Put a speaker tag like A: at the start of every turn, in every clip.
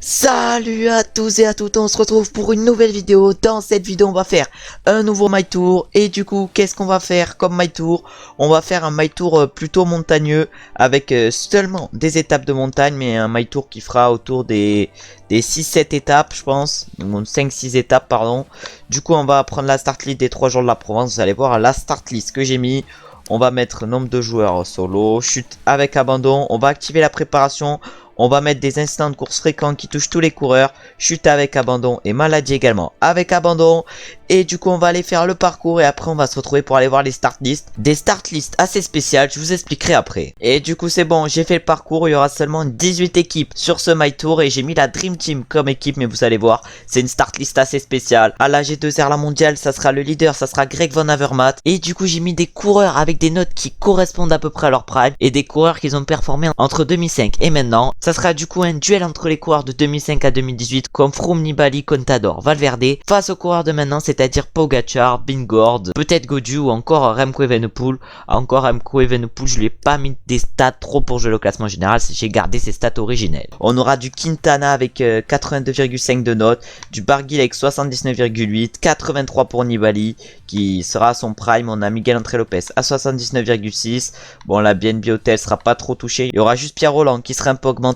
A: Salut à tous et à toutes, on se retrouve pour une nouvelle vidéo. Dans cette vidéo on va faire un nouveau My Tour. Et du coup qu'est-ce qu'on va faire comme My Tour? On va faire un My Tour plutôt montagneux avec seulement des étapes de montagne. Mais un My Tour qui fera autour des 6-7 étapes je pense. 5-6 étapes pardon. Du coup on va prendre la start list des 3 jours de la Provence. Vous allez voir la start list que j'ai mis. On va mettre nombre de joueurs solo, chute avec abandon. On va activer la préparation. On va mettre des instants de course fréquents qui touchent tous les coureurs. Chute avec abandon et maladie également avec abandon. Et du coup on va aller faire le parcours et après on va se retrouver pour aller voir les start lists. Des start lists assez spéciales, je vous expliquerai après. Et du coup c'est bon, j'ai fait le parcours, il y aura seulement 18 équipes sur ce My Tour. Et j'ai mis la Dream Team comme équipe, mais vous allez voir, c'est une start list assez spéciale. À la G2R la mondiale, ça sera le leader, ça sera Greg Van Avermaet. Et du coup j'ai mis des coureurs avec des notes qui correspondent à peu près à leur prime. Et des coureurs qui ont performé entre 2005 et maintenant. Ça sera du coup un duel entre les coureurs de 2005 à 2018 comme Froome, Nibali, Contador, Valverde face aux coureurs de maintenant, c'est-à-dire Pogacar, Vingord, peut-être Gaudu ou encore Remco Evenepoel. Encore Remco Evenepoel, je lui ai pas mis des stats trop pour jouer le classement général, j'ai gardé ses stats originelles. On aura du Quintana avec 82,5 de notes, du Barguil avec 79,8, 83 pour Nibali qui sera à son prime. On a Miguel André Lopez à 79,6. Bon, la BNB Hotel sera pas trop touchée. Il y aura juste Pierre Roland qui sera un peu augmenté.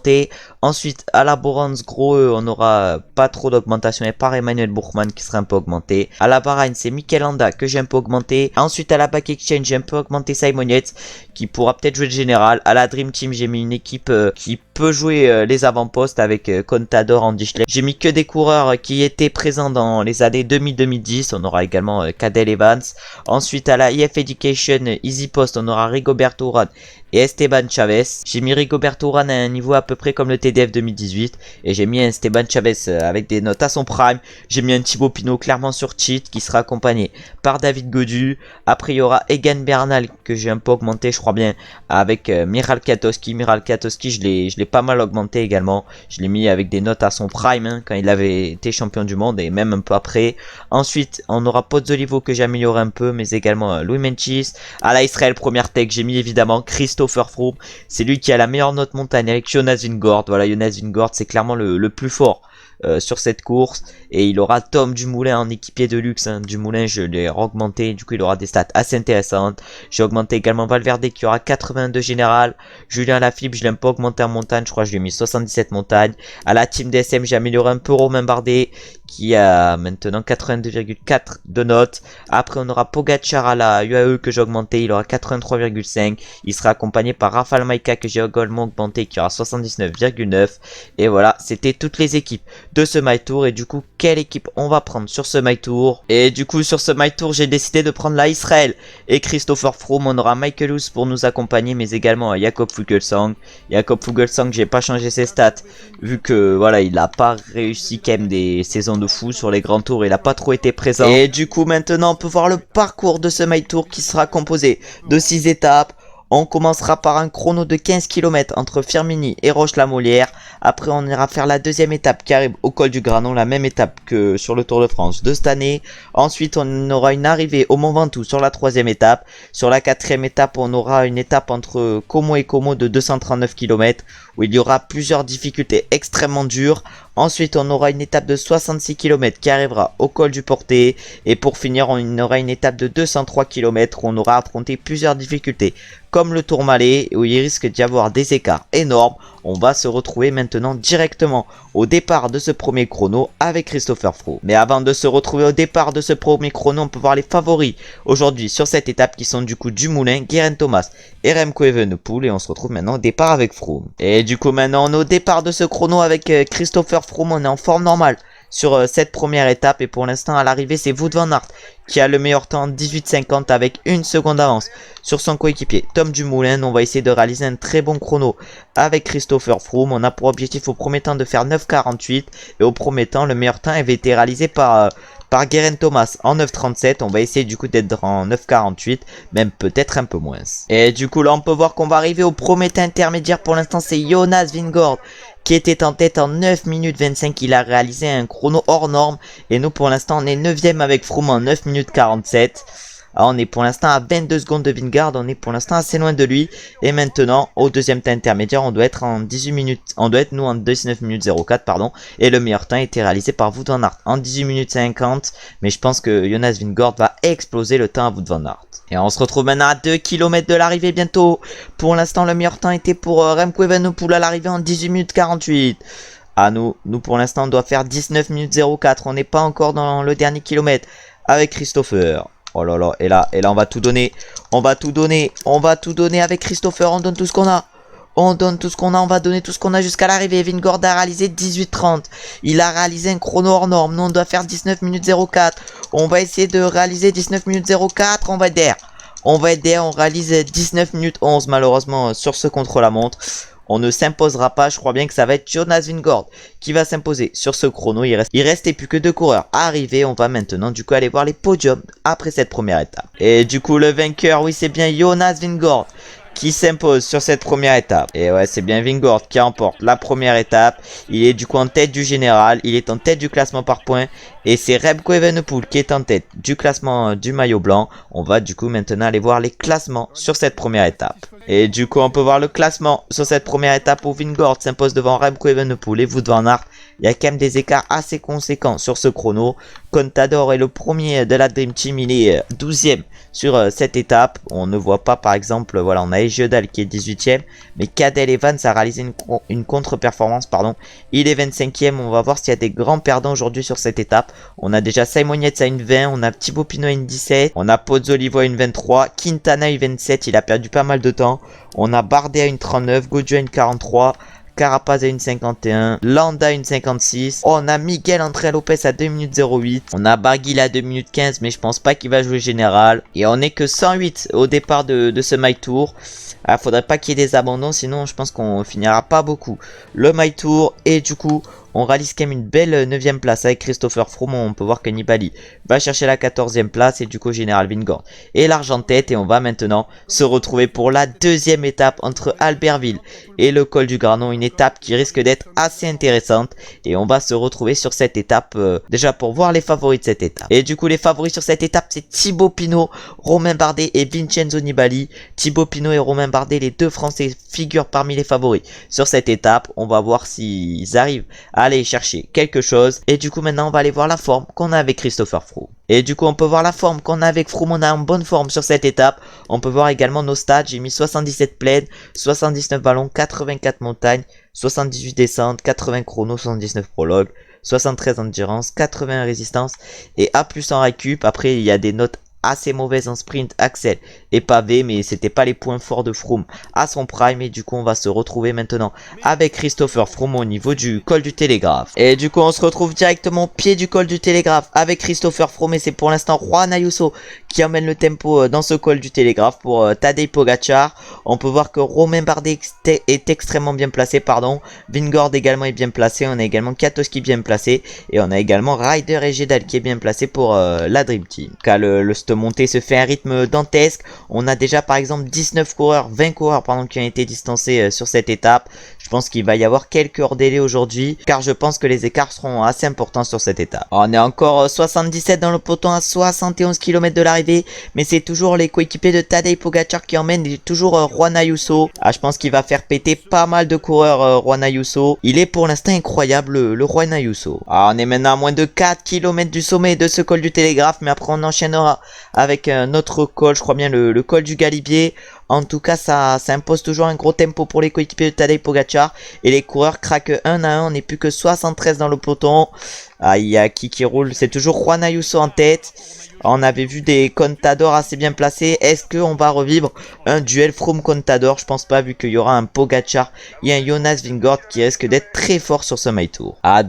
A: Ensuite, à la Borans Gros E, on aura pas trop d'augmentation, et par Emmanuel Buchmann qui sera un peu augmenté. À la Bahreïn, c'est Mikel Landa que j'ai un peu augmenté. Ensuite, à la Back Exchange, j'ai un peu augmenté Simon Yates qui pourra peut-être jouer le général. À la Dream Team, j'ai mis une équipe qui peut jouer les avant-postes avec Contador, Andy Schleck. J'ai mis que des coureurs qui étaient présents dans les années 2000-2010. On aura également Cadel Evans. Ensuite, à la IF Education Easy Post, on aura Rigoberto Urán et Esteban Chavez. J'ai mis Rigoberto Urán à un niveau à peu près comme le TDF 2018. Et j'ai mis un Esteban Chavez avec des notes à son prime. J'ai mis un Thibaut Pinot clairement sur cheat qui sera accompagné par David Gaudu. Après il y aura Egan Bernal que j'ai un peu augmenté je crois bien avec Miral Kwiatkowski. Miral Kwiatkowski je l'ai pas mal augmenté également. Je l'ai mis avec des notes à son prime quand il avait été champion du monde et même un peu après. Ensuite on aura Pozzolivo que j'ai amélioré un peu, mais également Louis Menchis. À la Israël première tech j'ai mis évidemment Christopher Froome. C'est lui qui a la meilleure note montagne avec Jonas Vingegaard. Voilà, Jonas Vingegaard c'est clairement le plus fort sur cette course. Et il aura Tom Dumoulin en équipier de luxe. Dumoulin je l'ai augmenté, du coup il aura des stats assez intéressantes. J'ai augmenté également Valverde qui aura 82 général. Julien Lafilippe je l'ai un peu augmenté en montagne, je crois que je lui ai mis 77 montagnes. À la team DSM j'ai amélioré un peu Romain Bardet qui a maintenant 82,4 de notes. Après on aura Pogacar à la UAE que j'ai augmenté, il aura 83,5. Il sera accompagné par Rafał Majka que j'ai également augmenté qui aura 79,9. Et voilà, c'était toutes les équipes de ce My Tour. Et du coup quelle équipe on va prendre sur ce My Tour? Et du coup sur ce My Tour j'ai décidé de prendre la Israël et Christopher Froome. On aura Michael Hous pour nous accompagner, mais également Jakob Fuglsang. Jakob Fuglsang j'ai pas changé ses stats vu que voilà il a pas réussi quand même des saisons de fou sur les grands tours, il a pas trop été présent. Et du coup maintenant on peut voir le parcours de ce My Tour qui sera composé de 6 étapes. On commencera par un chrono de 15 km entre Firminy et Roche-la-Molière. Après on ira faire la deuxième étape qui arrive au col du Granon, la même étape que sur le Tour de France de cette année. Ensuite on aura une arrivée au Mont Ventoux sur la troisième étape. Sur la quatrième étape on aura une étape entre Como et Como de 239 km où il y aura plusieurs difficultés extrêmement dures. Ensuite on aura une étape de 66 km qui arrivera au col du Portet. Et pour finir on aura une étape de 203 km où on aura affronté plusieurs difficultés comme le Tourmalet où il risque d'y avoir des écarts énormes. On va se retrouver maintenant directement au départ de ce premier chrono avec Christopher Froome. Mais avant de se retrouver au départ de ce premier chrono, on peut voir les favoris aujourd'hui sur cette étape qui sont du coup Dumoulin, Geraint Thomas et Remco Evenepoel. Et on se retrouve maintenant au départ avec Froome. Et du coup maintenant on est au départ de ce chrono avec Christopher Froome. On est en forme normale sur cette première étape et pour l'instant à l'arrivée c'est Wout van Aert qui a le meilleur temps 18,50 avec une seconde d'avance sur son coéquipier Tom Dumoulin. On va essayer de réaliser un très bon chrono avec Christopher Froome. On a pour objectif au premier temps de faire 9,48 et au premier temps le meilleur temps avait été réalisé par Geraint Thomas en 9,37. On va essayer du coup d'être en 9,48, même peut-être un peu moins. Et du coup là on peut voir qu'on va arriver au premier temps intermédiaire. Pour l'instant c'est Jonas Vingegaard qui était en tête en 9 minutes 25. Il a réalisé un chrono hors norme et nous pour l'instant on est 9ème avec Froome en 9 minutes 47. Alors, on est pour l'instant à 22 secondes de Vingegaard, on est pour l'instant assez loin de lui. Et maintenant, au deuxième temps intermédiaire, on doit être en 18 minutes, on doit être nous en 19 minutes 04, pardon. Et le meilleur temps a été réalisé par Wout van Aert en 18 minutes 50. Mais je pense que Jonas Vingegaard va exploser le temps à Wout van Aert. Et on se retrouve maintenant à 2 km de l'arrivée bientôt. Pour l'instant, le meilleur temps était pour Remco Evenepoel à l'arrivée en 18 minutes 48. Ah, nous pour l'instant, on doit faire 19 minutes 04. On n'est pas encore dans le dernier kilomètre avec Christopher. Oh là là, et là, on va tout donner. On va tout donner avec Christopher. On donne tout ce qu'on a. On donne tout ce qu'on a, on va donner tout ce qu'on a jusqu'à l'arrivée. Vingegaard a réalisé 18:30. Il a réalisé un chrono hors norme. Nous, on doit faire 19 minutes 04. On va essayer de réaliser 19 minutes 04. On va être derrière. On réalise 19 minutes 11 malheureusement sur ce contre-la-montre. On ne s'imposera pas, je crois bien que ça va être Jonas Vingegaard qui va s'imposer sur ce chrono. Il restait plus que 2 coureurs à arriver. On va maintenant du coup aller voir les podiums après cette première étape. Et du coup le vainqueur, oui c'est bien Jonas Vingegaard qui s'impose sur cette première étape. Et ouais, c'est bien Vingegaard qui remporte la première étape. Il est du coup en tête du général, il est en tête du classement par points. Et c'est Remco Evenepoel qui est en tête du classement du maillot blanc. On va du coup maintenant aller voir les classements sur cette première étape. Et du coup on peut voir le classement sur cette première étape où Vingegaard s'impose devant Remco Evenepoel et Wout van Aert. Il y a quand même des écarts assez conséquents sur ce chrono. Contador est le premier de la Dream Team, il est 12e sur cette étape. On ne voit pas par exemple, voilà, on a Egiodal qui est 18e, mais Cadel Evans a réalisé une contre-performance, pardon. Il est 25e, on va voir s'il y a des grands perdants aujourd'hui sur cette étape. On a déjà Simon Yates à une 20, on a Thibaut Pinot à une 17, on a Pozzolivo à une 23, Quintana à une 27, il a perdu pas mal de temps. On a Bardet à une 39, Gaudio à une 43, Carapaz à une 51, Landa à une 56. Oh, on a Miguel André Lopez à 2 minutes 08. On a Barguil à 2 minutes 15, mais je pense pas qu'il va jouer général. Et on est que 108 au départ de ce My Tour. Ah, faudrait pas qu'il y ait des abandons, sinon je pense qu'on finira pas beaucoup le My Tour. Et du coup, on réalise quand même une belle 9ème place avec Christopher Froome. On peut voir que Nibali va chercher la 14ème place et du coup Général Vingegaard et l'argent tête. Et on va maintenant se retrouver pour la deuxième étape entre Albertville et le col du Granon. Une étape qui risque d'être assez intéressante. Et on va se retrouver sur cette étape déjà pour voir les favoris de cette étape. Et du coup les favoris sur cette étape c'est Thibaut Pinot, Romain Bardet et Vincenzo Nibali. Thibaut Pinot et Romain Bardet, les deux Français, figurent parmi les favoris sur cette étape. On va voir s'ils arrivent à aller chercher quelque chose. Et du coup maintenant on va aller voir la forme qu'on a avec Christopher Froome. Et du coup on peut voir la forme qu'on a avec Froome. On a en bonne forme sur cette étape. On peut voir également nos stats. J'ai mis 77 plaines, 79 ballons, 84 montagnes, 78 descentes, 80 chronos, 79 prologues, 73 endurance, 80 résistance et A+ en récup. Après il y a des notes assez mauvaise en sprint, Axel et pavé, mais c'était pas les points forts de Froome à son prime. Et du coup on va se retrouver maintenant avec Christopher Froome au niveau du col du Télégraphe. Et du coup on se retrouve directement au pied du col du Télégraphe avec Christopher Froome, et c'est pour l'instant Juan Ayuso qui emmène le tempo dans ce col du Télégraphe pour Tadej Pogacar. On peut voir que Romain Bardet est extrêmement bien placé, pardon. Vingegaard également est bien placé. On a également Katowski bien placé, et on a également Ryder et Gedal qui est bien placé pour la Dream Team. Car cette montée se fait à un rythme dantesque. On a déjà par exemple 20 coureurs pardon, qui ont été distancés sur cette étape. Je pense qu'il va y avoir quelques hors-délais aujourd'hui, car je pense que les écarts seront assez importants sur cette étape. Alors, on est encore 77 dans le peloton à 71 km de l'arrivée, mais c'est toujours les coéquipiers de Tadej Pogacar qui emmènent, et toujours Juan Ayuso. Ah, je pense qu'il va faire péter pas mal de coureurs Juan Ayuso. Il est pour l'instant incroyable le Juan Ayuso. Alors, on est maintenant à moins de 4 km du sommet de ce col du Télégraphe, mais après on enchaînera avec notre col, je crois bien le col du Galibier. En tout cas, ça impose toujours un gros tempo pour les coéquipiers de Tadej Pogacar. Et les coureurs craquent un à un. On n'est plus que 73 dans le peloton. Ah, il y a qui roule. C'est toujours Juan Ayuso en tête. On avait vu des Contador assez bien placés. Est-ce qu'on va revivre un duel Froome-Contador? Je pense pas, vu qu'il y aura un Pogacar et un Jonas Vingegaard qui risque d'être très fort sur ce My Tour. À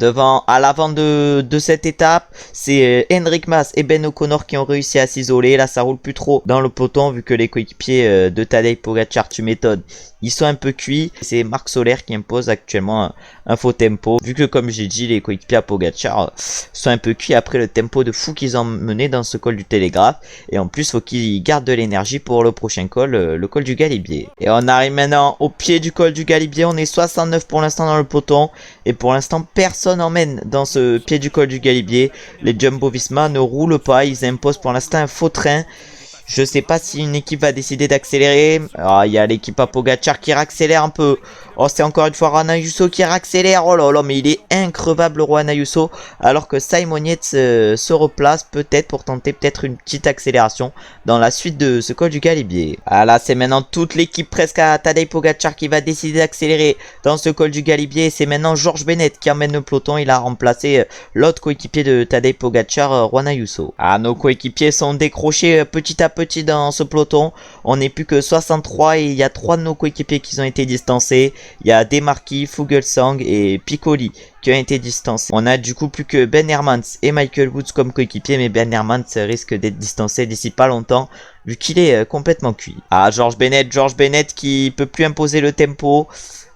A: l'avant de cette étape, c'est Enric Mas et Ben O'Connor qui ont réussi à s'isoler. Là, ça roule plus trop dans le peloton, vu que les coéquipiers de Tadej Pogacar, tu m'étonnes, ils sont un peu cuits. C'est Marc Soler qui impose actuellement un faux tempo, vu que comme j'ai dit, les coéquipiers à Pogacar sont un peu cuits après le tempo de fou qu'ils ont mené dans ce col du Télégraphe. Et en plus, faut qu'ils gardent de l'énergie pour le prochain col, le col du Galibier. Et on arrive maintenant au pied du col du Galibier. On est 69 pour l'instant dans le peloton, et pour l'instant personne emmène dans ce pied du col du Galibier. Les Jumbo Visma ne roulent pas, ils imposent pour l'instant un faux train. Je sais pas si une équipe va décider d'accélérer. Ah, il y a l'équipe à Pogacar qui accélère un peu. Oh, c'est encore une fois Juan Ayuso qui accélère. Oh là là, mais il est increvable, Juan Ayuso. Alors que Simon Yates se replace peut-être pour tenter peut-être une petite accélération dans la suite de ce col du Galibier. Ah là, c'est maintenant toute l'équipe presque à Tadej Pogacar qui va décider d'accélérer dans ce col du Galibier. C'est maintenant George Bennett qui emmène le peloton. Il a remplacé l'autre coéquipier de Tadej Pogacar, Juan Ayuso. Ah, nos coéquipiers sont décrochés petit à petit dans ce peloton. On n'est plus que 63 et il y a 3 de nos coéquipiers qui ont été distancés. Il y a Demarchi, Fuglsang et Piccoli qui ont été distancés. On a du coup plus que Ben Hermans et Michael Woods comme coéquipiers, mais Ben Hermans risque d'être distancé d'ici pas longtemps vu qu'il est complètement cuit. Ah, George Bennett qui peut plus imposer le tempo.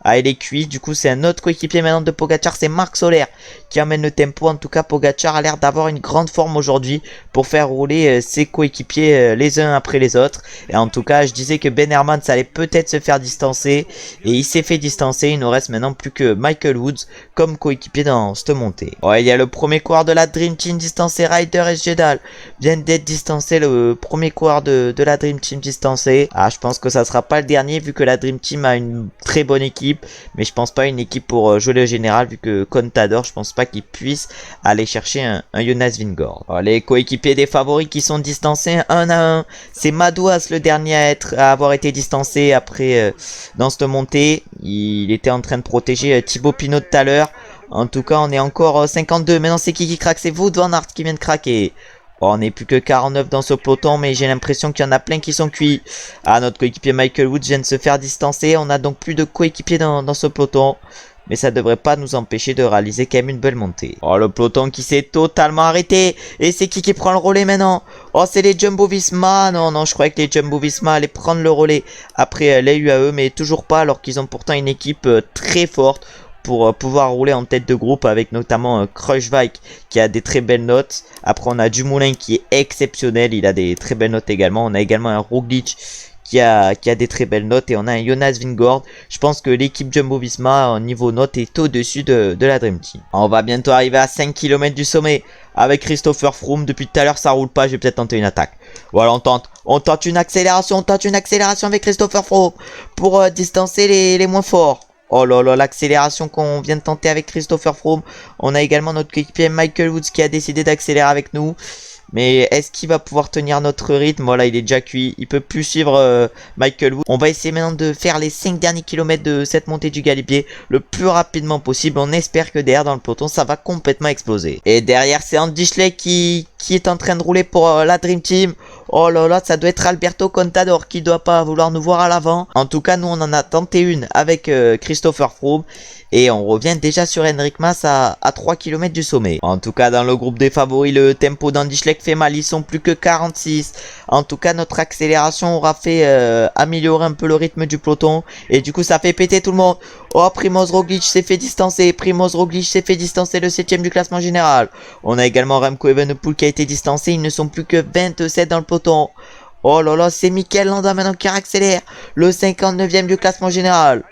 A: Ah, il est cuit. Du coup, c'est un autre coéquipier maintenant de Pogacar. C'est Marc Soler qui emmène le tempo. En tout cas, Pogacar a l'air d'avoir une grande forme aujourd'hui pour faire rouler ses coéquipiers les uns après les autres. Et en tout cas, je disais que Ben Hermans allait peut-être se faire distancer. Et il s'est fait distancer. Il nous reste maintenant plus que Michael Woods comme coéquipier dans cette montée. Ouais, il y a le premier coureur de la Dream Team distancé. Ryder et Jedal viennent d'être distancés. Le premier coureur de la Dream Team distancé. Ah, je pense que ça sera pas le dernier vu que la Dream Team a une très bonne équipe. Mais je pense pas une équipe pour jouer le général vu que Contador, je pense pas qu'il puisse aller chercher un Jonas Vingegaard. Alors, les coéquipiers des favoris qui sont distancés un à un. C'est Madouas le dernier à avoir été distancé après dans cette montée. Il était en train de protéger Thibaut Pinot tout à l'heure. En tout cas, on est encore 52. Maintenant, c'est qui craque? C'est Wout van Aert qui vient de craquer. Oh, on n'est plus que 49 dans ce peloton, mais j'ai l'impression qu'il y en a plein qui sont cuits. Ah, notre coéquipier Michael Woods vient de se faire distancer. On a donc plus de coéquipiers dans ce peloton. Mais ça devrait pas nous empêcher de réaliser quand même une belle montée. Oh, le peloton qui s'est totalement arrêté. Et c'est qui prend le relais maintenant? Oh, c'est les Jumbo-Visma. Non, je croyais que les Jumbo-Visma allaient prendre le relais après les UAE, mais toujours pas, alors qu'ils ont pourtant une équipe très forte pour pouvoir rouler en tête de groupe avec notamment Kruijswijk qui a des très belles notes. Après on a Dumoulin qui est exceptionnel, il a des très belles notes également. On a également un Roglic qui a des très belles notes et on a un Jonas Vingegaard. Je pense que l'équipe Jumbo-Visma au niveau note est au-dessus de la Dream Team. On va bientôt arriver à 5 km du sommet avec Christopher Froome. Depuis tout à l'heure ça roule pas, je vais peut-être tenter une attaque. Voilà, on tente une accélération, avec Christopher Froome pour distancer les moins forts. Oh là là, l'accélération qu'on vient de tenter avec Christopher Froome. On a également notre coéquipier Michael Woods qui a décidé d'accélérer avec nous. Mais est-ce qu'il va pouvoir tenir notre rythme? Voilà, il est déjà cuit. Il peut plus suivre Michael Woods. On va essayer maintenant de faire les 5 derniers kilomètres de cette montée du Galibier le plus rapidement possible. On espère que derrière dans le peloton, ça va complètement exploser. Et derrière, c'est Andy Schleck qui est en train de rouler pour la Dream Team. Oh là là, ça doit être Alberto Contador qui doit pas vouloir nous voir à l'avant. En tout cas, nous, on en a tenté une avec Christopher Froome. Et on revient déjà sur Enric Mas à 3 km du sommet. En tout cas, dans le groupe des favoris, le tempo d'Andy Schleck fait mal. Ils sont plus que 46. En tout cas, notre accélération aura fait améliorer un peu le rythme du peloton. Et du coup, ça fait péter tout le monde. Oh, Primoz Roglic s'est fait distancer. Le 7ème du classement général. On a également Remco Evenepoel qui a été distancé. Ils ne sont plus que 27 dans le peloton. Oh là là, c'est Mikel Landa maintenant qui accélère. Le 59ème du classement général.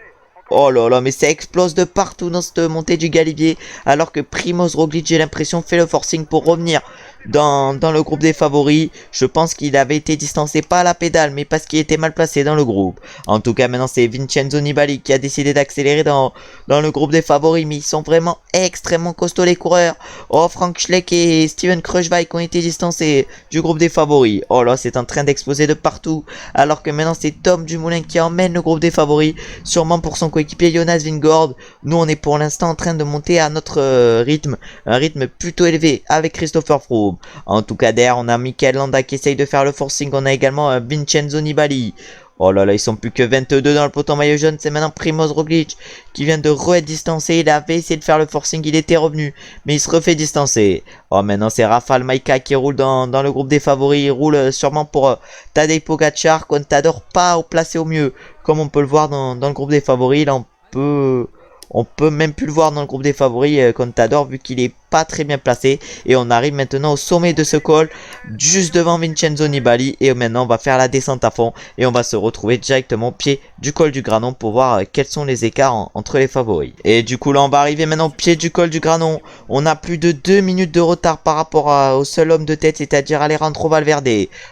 A: Oh là là, mais ça explose de partout dans cette montée du Galibier. Alors que Primoz Roglic, j'ai l'impression, fait le forcing pour revenir dans le groupe des favoris. Je pense qu'il avait été distancé pas à la pédale, mais parce qu'il était mal placé dans le groupe. En tout cas, maintenant, c'est Vincenzo Nibali qui a décidé d'accélérer dans le groupe des favoris. Mais ils sont vraiment extrêmement costauds, les coureurs. Oh, Frank Schleck et Steven Kruijswijk ont été distancés du groupe des favoris. Oh là, c'est en train d'exploser de partout. Alors que maintenant, c'est Tom Dumoulin qui emmène le groupe des favoris. Sûrement pour son coéquipier Jonas Vingegaard. Nous, on est pour l'instant en train de monter à notre rythme. Un rythme plutôt élevé avec Christopher Froome. En tout cas, derrière, on a Mikel Landa qui essaye de faire le forcing. On a également Vincenzo Nibali. Oh là là, ils sont plus que 22 dans le peloton maillot jaune. C'est maintenant Primoz Roglic qui vient de re-être distancé. Il avait essayé de faire le forcing, il était revenu, mais il se refait distancer. Oh, maintenant c'est Rafał Majka qui roule dans le groupe des favoris. Il roule sûrement pour Tadej Pogacar. Contador pas placé au mieux, comme on peut le voir dans le groupe des favoris. Là, on peut même plus le voir dans le groupe des favoris, Contador, vu qu'il est pas très bien placé. Et on arrive maintenant au sommet de ce col, juste devant Vincenzo Nibali. Et maintenant on va faire la descente à fond et on va se retrouver directement au pied du col du Granon pour voir quels sont les écarts entre les favoris. Et du coup là on va arriver maintenant au pied du col du Granon. On a plus de 2 minutes de retard par rapport au seul homme de tête, c'est-à-dire Alejandro Valverde.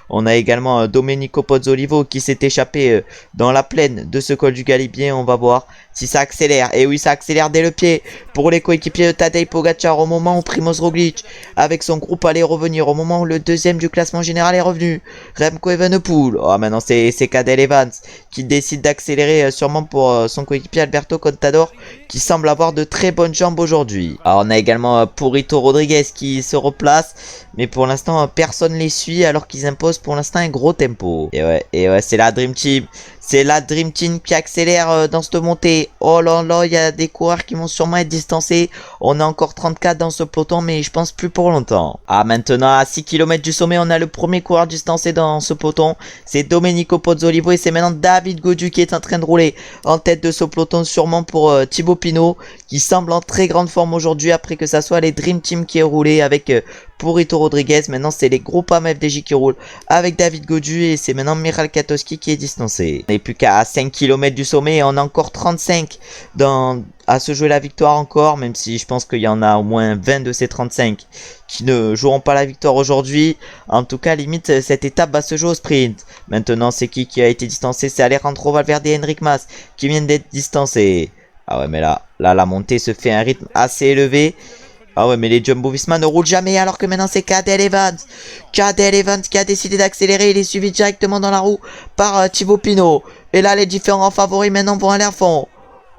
A: On a également Domenico Pozzolivo qui s'est échappé dans la plaine de ce col du Galibier. On va voir si ça accélère. Et oui, ça accélère dès le pied pour les coéquipiers de Tadej Pogacar au moment où Primož Roglic avec son groupe allait revenir, au moment où le deuxième du classement général est revenu, Remco Evenepoel. Oh, maintenant c'est Cadel Evans qui décide d'accélérer sûrement pour son coéquipier Alberto Contador qui semble avoir de très bonnes jambes aujourd'hui. Alors on a également Purito Rodriguez qui se replace, mais pour l'instant personne les suit alors qu'ils imposent pour l'instant un gros tempo. Et ouais, c'est la Dream Team. C'est la Dream Team qui accélère dans cette montée. Oh là là, il y a des coureurs qui vont sûrement être distancés. On a encore 34 dans ce peloton, mais je pense plus pour longtemps. Ah, maintenant à 6 km du sommet, on a le premier coureur distancé dans ce peloton. C'est Domenico Pozzolivo et c'est maintenant David Gaudu qui est en train de rouler en tête de ce peloton, sûrement pour Thibaut Pinot, qui semble en très grande forme aujourd'hui après que ça soit les Dream Team qui aient roulé avec Purito Rodriguez. Maintenant c'est les Groupama FDJ qui roulent avec David Gaudu et c'est maintenant Miral Katowski qui est distancé. On n'est plus qu'à 5 km du sommet et on a encore 35 à se jouer la victoire encore, même si je pense qu'il y en a au moins 20 de ces 35 qui ne joueront pas la victoire aujourd'hui. En tout cas, limite, cette étape va se jouer au sprint. Maintenant, c'est qui a été distancé? C'est Alejandro Valverde et Enric Mas qui viennent d'être distancés. Ah ouais, mais là, la montée se fait à un rythme assez élevé. Ah ouais, mais les Jumbo Visma ne roulent jamais alors que maintenant c'est Cadel Evans. Cadel Evans qui a décidé d'accélérer. Il est suivi directement dans la roue par Thibaut Pinot. Et là, les différents favoris maintenant vont aller à fond.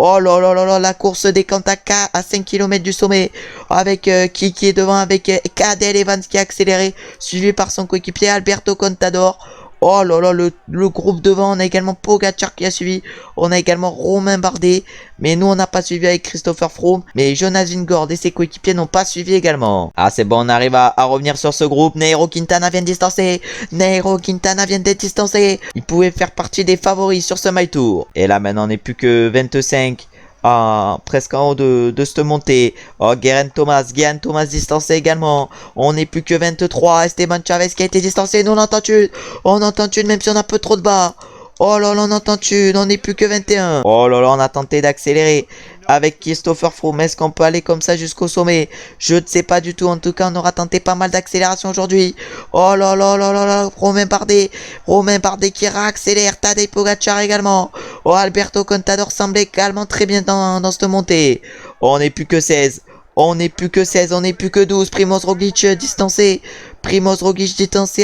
A: Oh là là là là, la course décante à 5 km du sommet. Avec qui est devant avec Cadel Evans qui a accéléré. Suivi par son coéquipier Alberto Contador. Oh là là, le groupe devant, on a également Pogacar qui a suivi. On a également Romain Bardet. Mais nous, on n'a pas suivi avec Christopher Froome. Mais Jonas Vingegaard et ses coéquipiers n'ont pas suivi également. Ah, c'est bon, on arrive à revenir sur ce groupe. Nairo Quintana vient de distancer. Nairo Quintana vient d'être distancé. Il pouvait faire partie des favoris sur ce My Tour. Et là, maintenant, on n'est plus que 25. Ah, presque en haut de cette montée. Oh, Geraint Thomas distancé également. On n'est plus que 23. Esteban Chavez qui a été distancé. Nous, on entend une même si on a un peu trop de bas. Oh là là, on entend une. On n'est plus que 21. Oh là là, on a tenté d'accélérer avec Christopher Froome. Est-ce qu'on peut aller comme ça jusqu'au sommet? Je ne sais pas du tout. En tout cas, on aura tenté pas mal d'accélération aujourd'hui. Oh là là là là là. Romain Bardet qui réaccélère. Tadej Pogacar également. Oh, Alberto Contador semble également très bien dans cette montée. Oh, on n'est plus que 16. On n'est plus que 16, on n'est plus que 12. Primož Roglic distancé.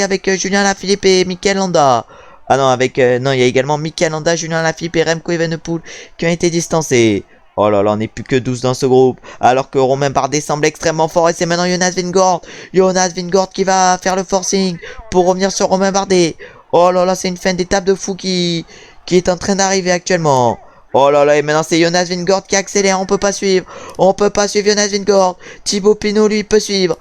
A: Avec Julien Lafilippe et Mikel Landa. Ah non, non, il y a également Mikel Landa, Julien Lafilippe et Remco Evenepoel qui ont été distancés. Oh là là, on n'est plus que 12 dans ce groupe. Alors que Romain Bardet semble extrêmement fort. Et c'est maintenant Jonas Vingegaard. Jonas Vingegaard qui va faire le forcing pour revenir sur Romain Bardet. Oh là là, c'est une fin d'étape de fou qui est en train d'arriver actuellement. Oh là là, et maintenant c'est Jonas Vingegaard qui accélère, on peut pas suivre Jonas Vingegaard. Thibaut Pinot lui peut suivre,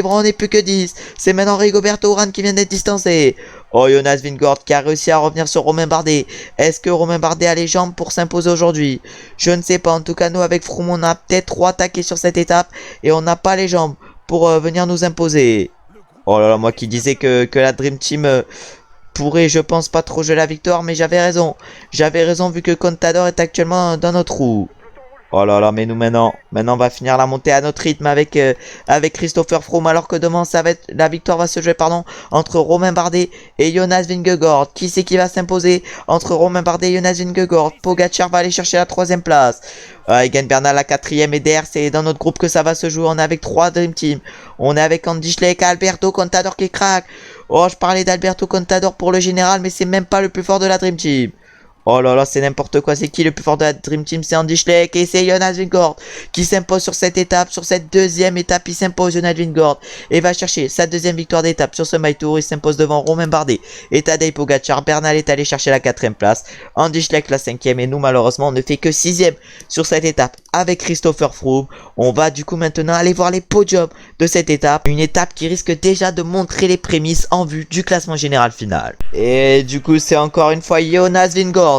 A: on n'est plus que 10. C'est maintenant Rigoberto Urán qui vient d'être distancé. Oh, Jonas Vingegaard qui a réussi à revenir sur Romain Bardet. Est-ce que Romain Bardet a les jambes pour s'imposer aujourd'hui? Je ne sais pas, en tout cas nous avec Froome on a peut-être trop attaqué sur cette étape et on n'a pas les jambes pour venir nous imposer. Oh là là, moi qui disais que la Dream Team... pourrait, je pense, pas trop jouer la victoire, mais j'avais raison. Vu que Contador est actuellement dans notre roue. Oh là là, mais nous maintenant on va finir la montée à notre rythme avec Christopher Froome, alors que demain la victoire va se jouer entre Romain Bardet et Jonas Vingegaard. Qui c'est qui va s'imposer entre Romain Bardet et Jonas Vingegaard? Pogacar va aller chercher la 3ème place. Egan Bernal la 4ème et derrière c'est dans notre groupe que ça va se jouer. On est avec 3 Dream Team. On est avec Andy Schleck, Alberto Contador qui craque. Oh, je parlais d'Alberto Contador pour le général, mais c'est même pas le plus fort de la Dream Team. Oh là là, c'est n'importe quoi. C'est qui le plus fort de la Dream Team? C'est Andy Schleck et c'est Jonas Vingegaard qui s'impose sur cette étape. Sur cette deuxième étape, il s'impose Jonas Vingegaard et va chercher sa 2ème victoire d'étape sur ce My Tour. Il s'impose devant Romain Bardet et Tadej Pogacar. Bernal est allé chercher la 4ème place. Andy Schleck la 5ème et nous malheureusement on ne fait que 6ème sur cette étape avec Christopher Froome. On va du coup maintenant aller voir les podiums de cette étape. Une étape qui risque déjà de montrer les prémices en vue du classement général final. Et du coup c'est encore une fois Jonas Vingegaard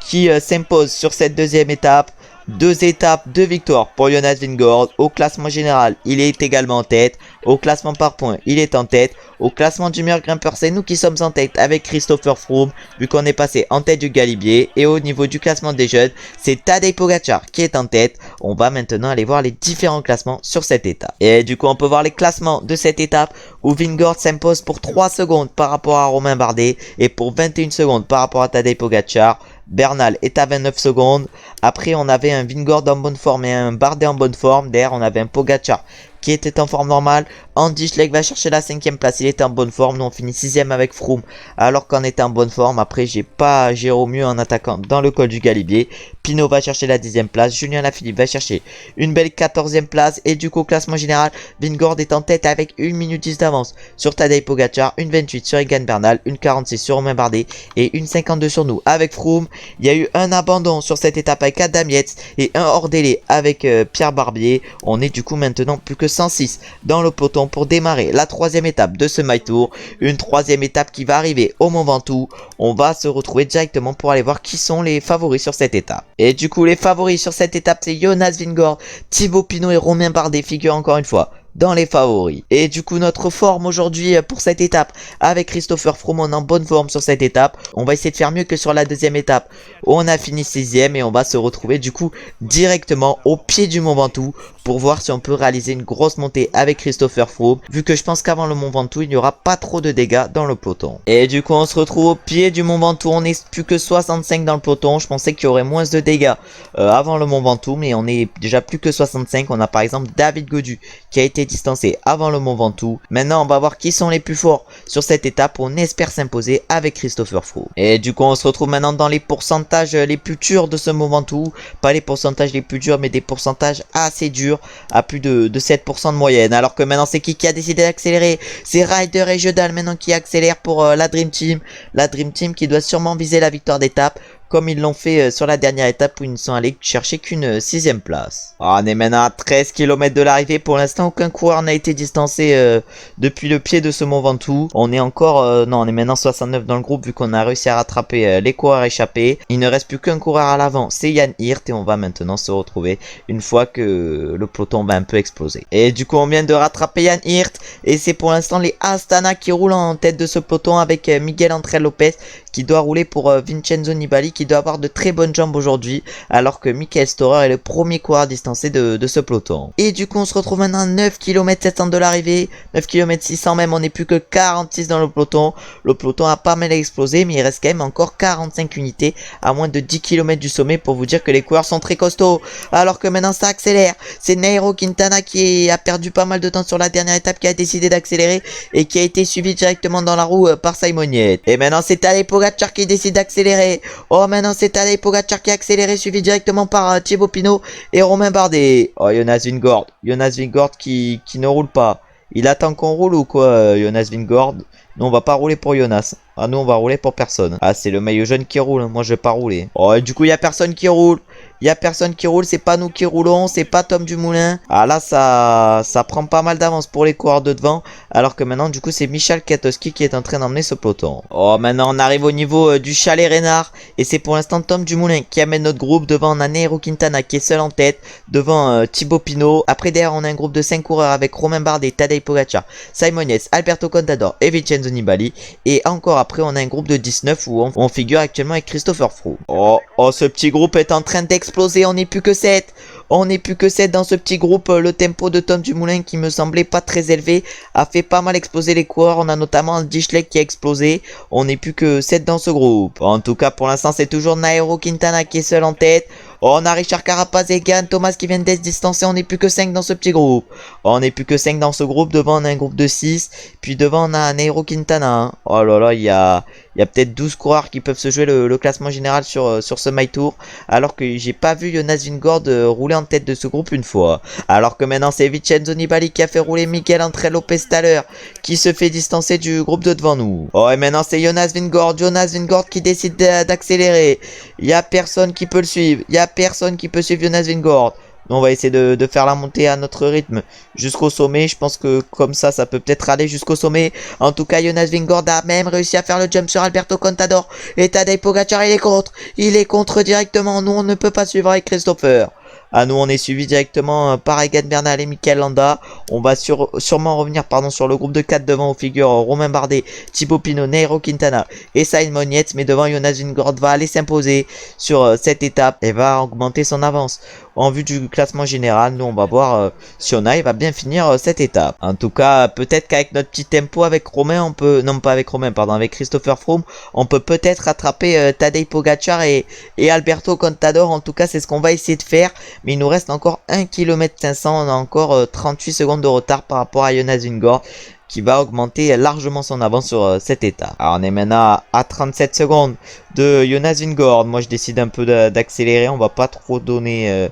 A: qui s'impose sur cette 2ème étape 2 étapes de victoire pour Jonas Vingegaard. Au classement général, il est également en tête. Au classement par points, il est en tête. Au classement du meilleur grimpeur, c'est nous qui sommes en tête avec Christopher Froome, vu qu'on est passé en tête du Galibier. Et au niveau du classement des jeunes, c'est Tadej Pogacar qui est en tête. On va maintenant aller voir les différents classements sur cette étape. Et du coup, on peut voir les classements de cette étape où Vingegaard s'impose pour 3 secondes par rapport à Romain Bardet et pour 21 secondes par rapport à Tadej Pogacar. Bernal est à 29 secondes. Après, on avait un Vingegaard en bonne forme et un Bardet en bonne forme. Derrière, on avait un Pogacar qui était en forme normale. Andy Schleck va chercher la 5ème place. Il était en bonne forme. Nous, on finit 6ème avec Froome alors qu'on était en bonne forme. Après, j'ai pas géré au mieux en attaquant dans le col du Galibier. Pinot va chercher la 10ème place. Julien Lafilippe va chercher une belle 14ème place. Et du coup, au classement général, Vingegaard est en tête avec 1 minute 10 d'avance sur Tadej Pogacar, 1,28 sur Egan Bernal, 1,46 sur Romain Bardet et 1,52 sur nous avec Froome. Il y a eu un abandon sur cette étape avec Adam Yates et un hors délai avec Pierre Barbier. On est du coup maintenant plus que 106 dans le peloton pour démarrer la 3ème étape de ce My Tour. Une 3ème étape qui va arriver au Mont Ventoux. On va se retrouver directement pour aller voir qui sont les favoris sur cette étape. Et du coup, les favoris sur cette étape, c'est Jonas Vingegaard, Thibaut Pinot et Romain Bardet figurent encore une fois dans les favoris. Et du coup, notre forme aujourd'hui pour cette étape avec Christopher Froome, on est en bonne forme sur cette étape. On va essayer de faire mieux que sur la 2ème étape où on a fini 6ème et on va se retrouver du coup directement au pied du Mont Ventoux pour voir si on peut réaliser une grosse montée avec Christopher Froome, vu que je pense qu'avant le Mont Ventoux, il n'y aura pas trop de dégâts dans le peloton. Et du coup, on se retrouve au pied du Mont Ventoux. On est plus que 65 dans le peloton. Je pensais qu'il y aurait moins de dégâts avant le Mont Ventoux, mais on est déjà plus que 65. On a par exemple David Gaudu qui a été distancé avant le Mont Ventoux. Maintenant, on va voir qui sont les plus forts sur cette étape. On espère s'imposer avec Christopher Froome. Et du coup, on se retrouve maintenant dans les pourcentages les plus durs de ce Mont Ventoux. Pas les pourcentages les plus durs, mais des pourcentages assez durs, à plus de 7% de moyenne. Alors que maintenant, c'est qui a décidé d'accélérer? C'est Ryder et Jodal maintenant qui accélèrent pour la Dream Team. La Dream Team qui doit sûrement viser la victoire d'étape, comme ils l'ont fait sur la dernière étape où ils ne sont allés chercher qu'une 6ème place. On est maintenant à 13 km de l'arrivée. Pour l'instant, aucun coureur n'a été distancé depuis le pied de ce Mont Ventoux. On est encore... non, on est maintenant 69 dans le groupe vu qu'on a réussi à rattraper les coureurs échappés. Il ne reste plus qu'un coureur à l'avant, c'est Jan Hirt. Et on va maintenant se retrouver une fois que le peloton va un peu exploser. Et du coup, on vient de rattraper Jan Hirt. Et c'est pour l'instant les Astana qui roulent en tête de ce peloton avec Miguel Ángel Lopez qui doit rouler pour Vincenzo Nibali, qui doit avoir de très bonnes jambes aujourd'hui, alors que Michael Storer est le premier coureur distancé de ce peloton. Et du coup, on se retrouve maintenant à 9 km 700 de l'arrivée, 9 km 600 même, on n'est plus que 46 dans le peloton. Le peloton a pas mal explosé, mais il reste quand même encore 45 unités à moins de 10 km du sommet pour vous dire que les coureurs sont très costauds. Alors que maintenant, ça accélère. C'est Nairo Quintana qui a perdu pas mal de temps sur la dernière étape, qui a décidé d'accélérer et qui a été suivi directement dans la roue par Simon Yates. Et maintenant, c'est Tadej Pogacar qui décide d'accélérer. Oh, maintenant c'est Tadej Pogacar qui a accéléré, suivi directement par Thibaut Pinot et Romain Bardet. Oh, Jonas Vingegaard. Jonas Vingegaard qui ne roule pas. Il attend qu'on roule ou quoi, Jonas Vingegaard? Nous, on va pas rouler pour Jonas. Ah, nous, on va rouler pour personne. Ah, c'est le maillot jaune qui roule. Moi, je vais pas rouler. Oh, et du coup, il y a personne qui roule. Il y a personne qui roule. C'est pas nous qui roulons. C'est pas Tom Dumoulin. Ah, là, ça prend pas mal d'avance pour les coureurs de devant. Alors que maintenant, du coup, c'est Michal Kwiatkowski qui est en train d'emmener ce peloton. Oh, maintenant, on arrive au niveau du chalet Reynard. Et c'est pour l'instant Tom Dumoulin qui amène notre groupe. Devant, on a Nairo Quintana qui est seul en tête. Devant, Thibaut Pinot. Après, derrière, on a un groupe de 5 coureurs avec Romain Bardet, Tadej Pogacar, Simon Yates, Alberto Contador et Vincenzo Nibali. Et encore après, on a un groupe de 19 où on figure actuellement avec Christopher Froome. Oh, ce petit groupe est en train d'exploser. On n'est plus que 7. On n'est plus que 7 dans ce petit groupe. Le tempo de Tom Dumoulin, qui me semblait pas très élevé, a fait pas mal exploser les coureurs. On a notamment Andy Schleck qui a explosé. On n'est plus que 7 dans ce groupe. En tout cas, pour l'instant, c'est toujours Nairo Quintana qui est seul en tête. Oh, on a Richard Carapaz et Geraint Thomas qui viennent d'être distancés. On n'est plus que 5 dans ce petit groupe. Oh, on n'est plus que 5 dans ce groupe. Devant, on a un groupe de 6. Puis devant, on a Nairo Quintana. Hein. Oh là là, il y a peut-être 12 coureurs qui peuvent se jouer le classement général sur ce My Tour. Alors que j'ai pas vu Jonas Vingegaard rouler en tête de ce groupe une fois. Alors que maintenant, c'est Vincenzo Nibali qui a fait rouler Miguel Ángel Lopez tout à l'heure, qui se fait distancer du groupe de devant nous. Oh, et maintenant, c'est Jonas Vingegaard qui décide d'accélérer. Il y a personne qui peut le suivre. Il y a personne qui peut suivre Jonas Vingegaard. On va essayer de faire la montée à notre rythme jusqu'au sommet. Je pense que comme ça peut peut-être aller jusqu'au sommet. En tout cas, Jonas Vingegaard a même réussi à faire le jump sur Alberto Contador. Et Tadej Pogacar, il est contre. Il est contre directement. Nous, on ne peut pas suivre avec Christopher. À nous, on est suivi directement par Egan Bernal et Mikel Landa. On va sûrement revenir sur le groupe de 4 devant aux figures Romain Bardet, Thibaut Pinot, Nairo Quintana et Simon Yates. Mais devant, Jonas Vingegaard va aller s'imposer sur cette étape et va augmenter son avance. En vue du classement général, nous on va voir si on arrive à bien finir cette étape. En tout cas, peut-être qu'avec notre petit tempo avec Romain, on peut... Non, pas avec Romain, pardon, avec Christopher Froome, on peut peut-être rattraper Tadej Pogacar et Alberto Contador. En tout cas, c'est ce qu'on va essayer de faire. Mais il nous reste encore 1 km 500. On a encore 38 secondes de retard par rapport à Jonas Vingegaard, qui va augmenter largement son avance sur cette étape. Alors on est maintenant à 37 secondes de Jonas Vingegaard. Moi je décide un peu d'accélérer. On va pas trop donner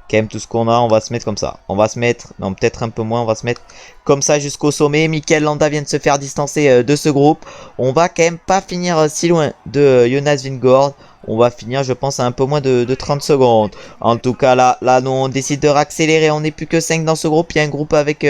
A: quand même tout ce qu'on a. On va se mettre comme ça. On va se mettre, non peut-être un peu moins, on va se mettre comme ça jusqu'au sommet. Mikel Landa vient de se faire distancer de ce groupe. On va quand même pas finir si loin de Jonas Vingegaard. On va finir, je pense, à un peu moins de 30 secondes. En tout cas, là, nous, on décide de réaccélérer. On n'est plus que 5 dans ce groupe. Il y a un groupe avec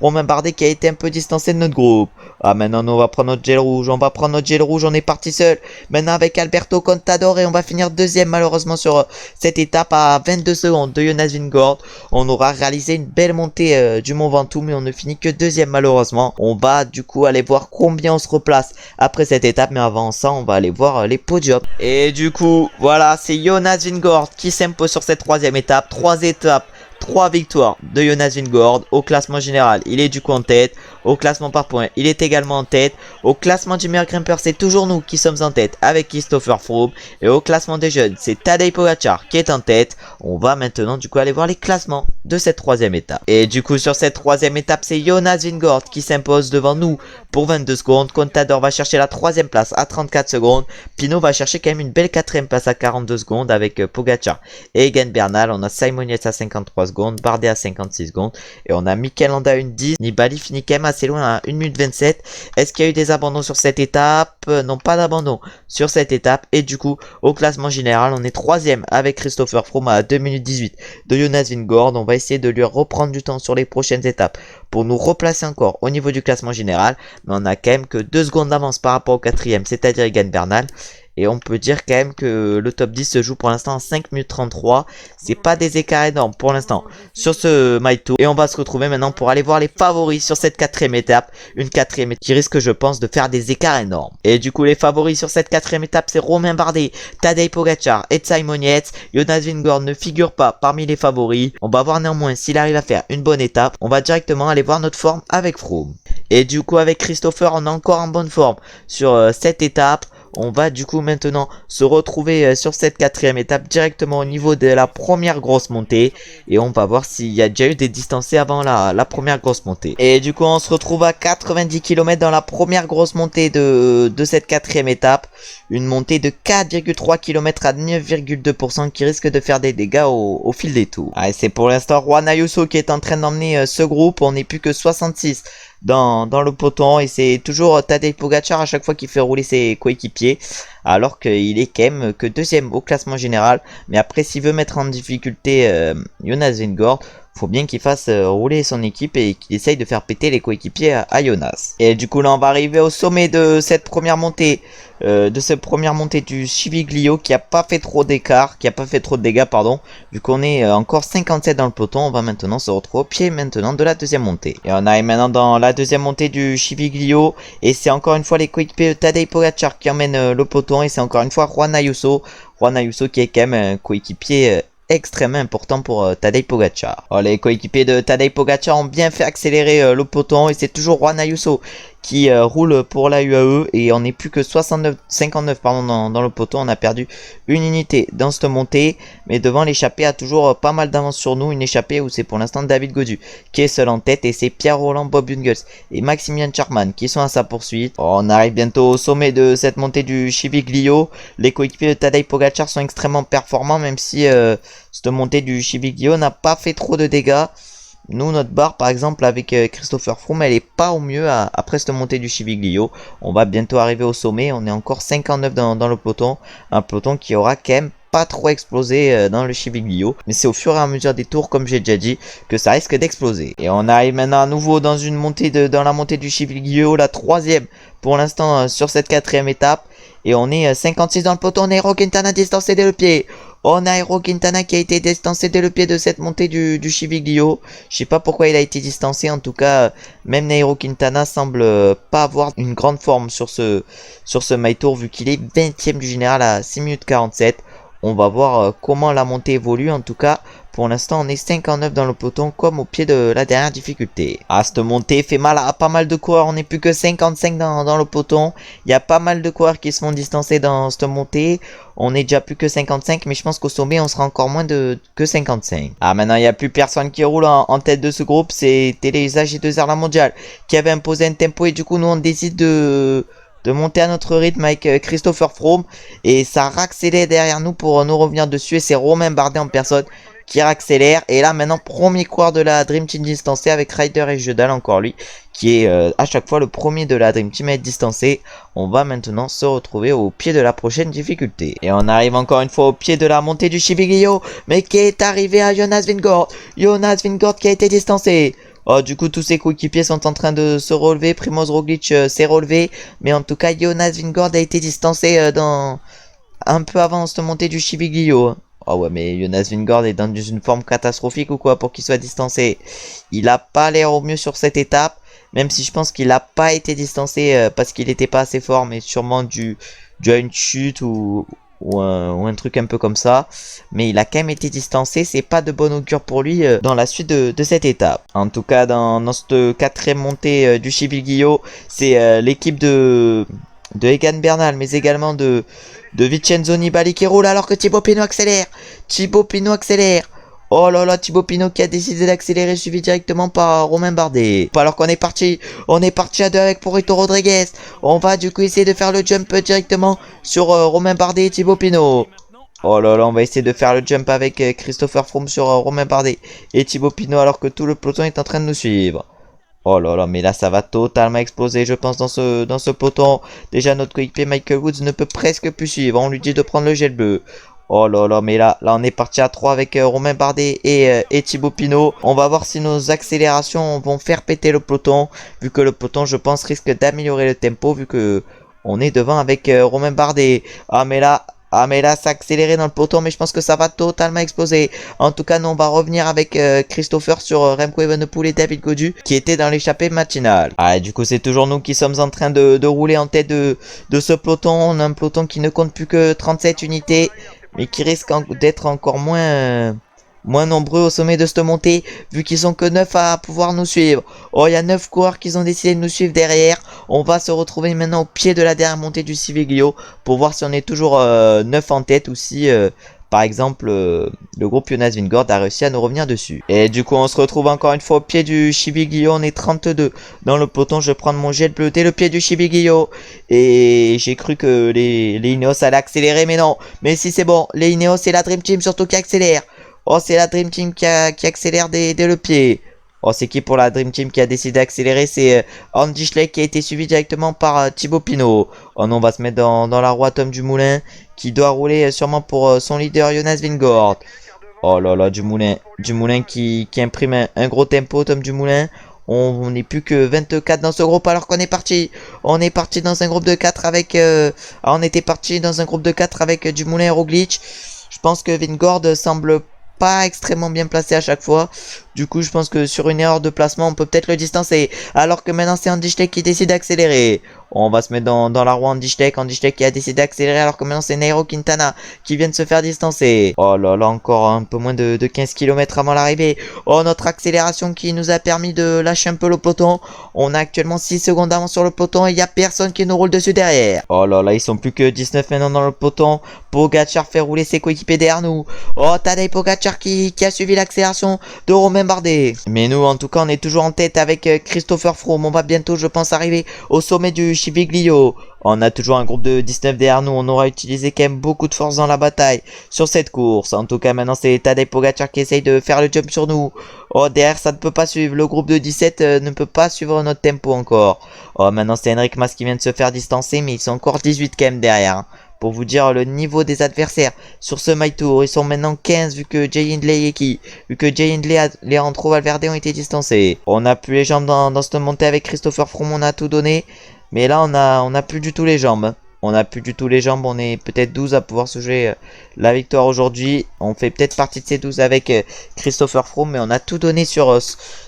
A: Romain Bardet qui a été un peu distancé de notre groupe. Ah, maintenant, nous, on va prendre notre gel rouge. On va prendre notre gel rouge. On est parti seul. Maintenant, avec Alberto Contador. Et on va finir deuxième, malheureusement, sur cette étape à 22 secondes de Jonas Vingegaard. On aura réalisé une belle montée du Mont Ventoux, mais on ne finit que deuxième, malheureusement. On va, du coup, aller voir combien on se replace après cette étape. Mais avant ça, on va aller voir les podiums. Et du coup, voilà, c'est Jonas Vingegaard qui s'impose sur cette troisième étape. 3 étapes, 3 victoires de Jonas Vingegaard. Au classement général, il est du coup en tête. Au classement par points, il est également en tête. Au classement du meilleur grimpeur, c'est toujours nous qui sommes en tête avec Christopher Froome. Et au classement des jeunes, c'est Tadej Pogacar qui est en tête. On va maintenant du coup aller voir les classements de cette troisième étape. Et du coup sur cette troisième étape, c'est Jonas Vingegaard qui s'impose devant nous pour 22 secondes. Contador va chercher la troisième place à 34 secondes. Pinot va chercher quand même une belle quatrième place à 42 secondes avec Pogacar et Egan Bernal. On a Simon Yates à 53 secondes, Bardet à 56 secondes. Et on a Mikel Landa à 1,10. Nibali finit quand même assez loin à 1 minute 27. Est-ce qu'il y a eu des abandons sur cette étape? Non, pas d'abandon sur cette étape. Et du coup, au classement général, on est troisième avec Christopher Froome à 2 minutes 18 de Jonas Vingegaard. On va essayer de lui reprendre du temps sur les prochaines étapes pour nous replacer encore au niveau du classement général. Mais on a quand même que 2 secondes d'avance par rapport au quatrième, c'est-à-dire Egan Bernal. Et on peut dire quand même que le top 10 se joue pour l'instant en 5 minutes 33. C'est pas des écarts énormes pour l'instant sur ce My Tour. Et on va se retrouver maintenant pour aller voir les favoris sur cette quatrième étape. Une quatrième étape qui risque, je pense, de faire des écarts énormes. Et du coup, les favoris sur cette quatrième étape, c'est Romain Bardet, Tadej Pogacar et Simon Yates. Jonas Vingegaard ne figure pas parmi les favoris. On va voir néanmoins s'il arrive à faire une bonne étape. On va directement aller voir notre forme avec Froome. Et du coup, avec Christopher, on est encore en bonne forme sur cette étape. On va du coup maintenant se retrouver sur cette quatrième étape directement au niveau de la première grosse montée. Et on va voir s'il y a déjà eu des distancés avant la première grosse montée. Et du coup on se retrouve à 90 km dans la première grosse montée de cette quatrième étape. Une montée de 4,3 km à 9,2% qui risque de faire des dégâts au fil des tours. Et c'est pour l'instant Juan Ayuso qui est en train d'emmener ce groupe. On n'est plus que 66 dans le peloton et c'est toujours Tadej Pogacar à chaque fois qu'il fait rouler ses coéquipiers, alors qu'il est quand même que deuxième au classement général. Mais après, s'il veut mettre en difficulté Jonas Vingegaard, faut bien qu'il fasse rouler son équipe et qu'il essaye de faire péter les coéquipiers à Jonas. Et du coup là on va arriver au sommet de cette première montée du Chiviglio qui a pas fait trop d'écart, qui a pas fait trop de dégâts pardon, vu qu'on est encore 57 dans le peloton. On va maintenant se retrouver au pied maintenant de la deuxième montée. Et on arrive maintenant dans la deuxième montée du Chiviglio et c'est encore une fois les coéquipiers de Tadej Pogacar qui emmènent le peloton et c'est encore une fois Juan Ayuso qui est quand même un coéquipier extrêmement important pour Tadej Pogacar. Alors, les coéquipiers de Tadej Pogacar ont bien fait accélérer le peloton et c'est toujours Juan Ayuso qui roule pour la UAE et on n'est plus que 59 pardon, dans le peloton. On a perdu une unité dans cette montée, mais devant l'échappée a toujours pas mal d'avance sur nous. Une échappée où c'est pour l'instant David Gaudu qui est seul en tête et c'est Pierre Roland, Bob Jungels et Maximilian Schachmann qui sont à sa poursuite. On arrive bientôt au sommet de cette montée du Chiviglio. Les coéquipiers de Tadej Pogacar sont extrêmement performants, même si cette montée du Chiviglio n'a pas fait trop de dégâts. Nous, notre barre, par exemple, avec Christopher Froome, elle est pas au mieux après cette montée du Chiviglio. On va bientôt arriver au sommet. On est encore 59 dans le peloton. Un peloton qui aura quand même pas trop exploser dans le Chibiglio. Mais c'est au fur et à mesure des tours, comme j'ai déjà dit, que ça risque d'exploser. Et on arrive maintenant à nouveau dans une montée dans la montée du Chibiglio, la troisième pour l'instant sur cette quatrième étape. Et on est 56 dans le peloton. On a Hiro Quintana distancé dès le pied. On a Hiro Quintana qui a été distancé dès le pied de cette montée du Chibiglio. Je sais pas pourquoi il a été distancé. En tout cas, même Nairo Quintana semble pas avoir une grande forme sur ce My Tour vu qu'il est 20ème du général à 6 minutes 47. On va voir comment la montée évolue. En tout cas, pour l'instant, on est 59 dans le peloton comme au pied de la dernière difficulté. Ah, cette montée fait mal à pas mal de coureurs. On n'est plus que 55 dans le peloton. Il y a pas mal de coureurs qui se font distancer dans cette montée. On est déjà plus que 55, mais je pense qu'au sommet, on sera encore moins que 55. Ah, maintenant, il n'y a plus personne qui roule en tête de ce groupe. C'était les AG2R La Mondiale qui avaient imposé un tempo et du coup, nous, on décide de monter à notre rythme avec Christopher Froome. Et ça raccélère derrière nous pour nous revenir dessus. Et c'est Romain Bardet en personne qui accélère. Et là maintenant premier coureur de la Dream Team distancé avec Ryder et Jedal, encore lui, qui est à chaque fois le premier de la Dream Team à être distancé. On va maintenant se retrouver au pied de la prochaine difficulté. Et on arrive encore une fois au pied de la montée du Chibiglio. Mais qui est arrivé à Jonas Vingegaard. Jonas Vingegaard qui a été distancé. Oh, du coup, tous ses coéquipiers sont en train de se relever. Primoz Roglic s'est relevé. Mais en tout cas, Jonas Vingegaard a été distancé un peu avant cette montée du Chibiglio. Oh ouais, mais Jonas Vingegaard est dans une forme catastrophique ou quoi pour qu'il soit distancé. Il a pas l'air au mieux sur cette étape. Même si je pense qu'il n'a pas été distancé parce qu'il n'était pas assez fort. Mais sûrement dû à une chute ou un truc un peu comme ça. Mais il a quand même été distancé. C'est pas de bon augure pour lui dans la suite de cette étape. En tout cas, dans cette quatrième montée du Chibiglio, c'est l'équipe de Egan Bernal, mais également de Vincenzo Nibali qui roule alors que Thibaut Pinot accélère. Thibaut Pinot accélère. Oh là là, Thibaut Pinot qui a décidé d'accélérer, suivi directement par Romain Bardet. Alors qu'on est parti à deux avec Porito Rodriguez. On va du coup essayer de faire le jump directement sur Romain Bardet et Thibaut Pinot. Oh là là, on va essayer de faire le jump avec Christopher Froome sur Romain Bardet et Thibaut Pinot alors que tout le peloton est en train de nous suivre. Oh là là, mais là ça va totalement exploser je pense dans ce peloton. Déjà notre coéquipier Michael Woods ne peut presque plus suivre. On lui dit de prendre le gel bleu. Oh là là, mais là on est parti à 3 avec Romain Bardet et Thibaut Pinot. On va voir si nos accélérations vont faire péter le peloton. Vu que le peloton je pense risque d'améliorer le tempo vu que on est devant avec Romain Bardet. Ah mais là ça a accéléré dans le peloton, mais je pense que ça va totalement exploser. En tout cas nous on va revenir avec Christopher sur Remco Evenepoel et David Gaudu qui étaient dans l'échappée matinale. Ah et du coup c'est toujours nous qui sommes en train de rouler en tête de ce peloton. On a un peloton qui ne compte plus que 37 unités, mais qui risque d'être encore moins nombreux au sommet de cette montée, vu qu'ils sont que 9 à pouvoir nous suivre. Oh, il y a 9 coureurs qui ont décidé de nous suivre derrière. On va se retrouver maintenant au pied de la dernière montée du Chibiglio pour voir si on est toujours 9 en tête ou si, par exemple, le groupe Jonas Vingegaard a réussi à nous revenir dessus. Et du coup, on se retrouve encore une fois au pied du Chibiglio. On est 32 dans le peloton. Je vais prendre mon gel bleu dès le pied du Chibiglio. Et j'ai cru que les Ineos allaient accélérer, mais non. Mais si c'est bon, les Ineos, c'est la Dream Team surtout qui accélère. Oh, c'est la Dream Team qui accélère dès le pied. Oh, c'est qui pour la Dream Team qui a décidé d'accélérer? C'est Andy Schleck qui a été suivi directement par Thibaut Pinot. Oh non, on va se mettre dans la roue à Tom Dumoulin qui doit rouler sûrement pour son leader Jonas Vingegaard. Oh là là, Dumoulin qui imprime un gros tempo, Tom Dumoulin. On n'est plus que 24 dans ce groupe alors qu'on est parti. On est parti dans un groupe de 4 avec... on était parti dans un groupe de 4 avec Dumoulin et Roglic. Je pense que Vingegaard semble pas extrêmement bien placé à chaque fois. Du coup, je pense que sur une erreur de placement, on peut peut-être le distancer. Alors que maintenant, c'est Andy Schleck qui décide d'accélérer. On va se mettre dans la roue Andy Schleck qui a décidé d'accélérer. Alors que maintenant, c'est Nairo Quintana qui vient de se faire distancer. Oh là là, encore un peu moins de 15 km avant l'arrivée. Oh, notre accélération qui nous a permis de lâcher un peu le peloton. On a actuellement 6 secondes d'avance sur le peloton et il n'y a personne qui nous roule dessus derrière. Oh là là, ils sont plus que 19 maintenant dans le peloton. Pogacar fait rouler ses coéquipiers derrière nous. Oh, Tadej Pogacar qui a suivi l'accélération de Romain Bardet. Mais nous, en tout cas, on est toujours en tête avec Christopher Froome. On va bientôt, je pense, arriver au sommet du Chibiglio. On a toujours un groupe de 19 derrière nous. On aura utilisé quand même beaucoup de force dans la bataille sur cette course. En tout cas, maintenant, c'est Tadej Pogacar qui essaye de faire le jump sur nous. Oh, derrière, ça ne peut pas suivre. Le groupe de 17 ne peut pas suivre notre tempo encore. Oh, maintenant, c'est Enric Mas qui vient de se faire distancer, mais ils sont encore 18 quand même derrière. pour vous dire le niveau des adversaires sur ce My Tour. Ils sont maintenant 15 vu que Jay Hindley et Leandro Valverde ont été distancés. On n'a plus les jambes dans cette montée avec Christopher Froome, on a tout donné. Mais là, on a plus du tout les jambes. On a plus du tout les jambes, on est peut-être 12 à pouvoir se jouer la victoire aujourd'hui. On fait peut-être partie de ces 12 avec Christopher Froome, mais on a tout donné sur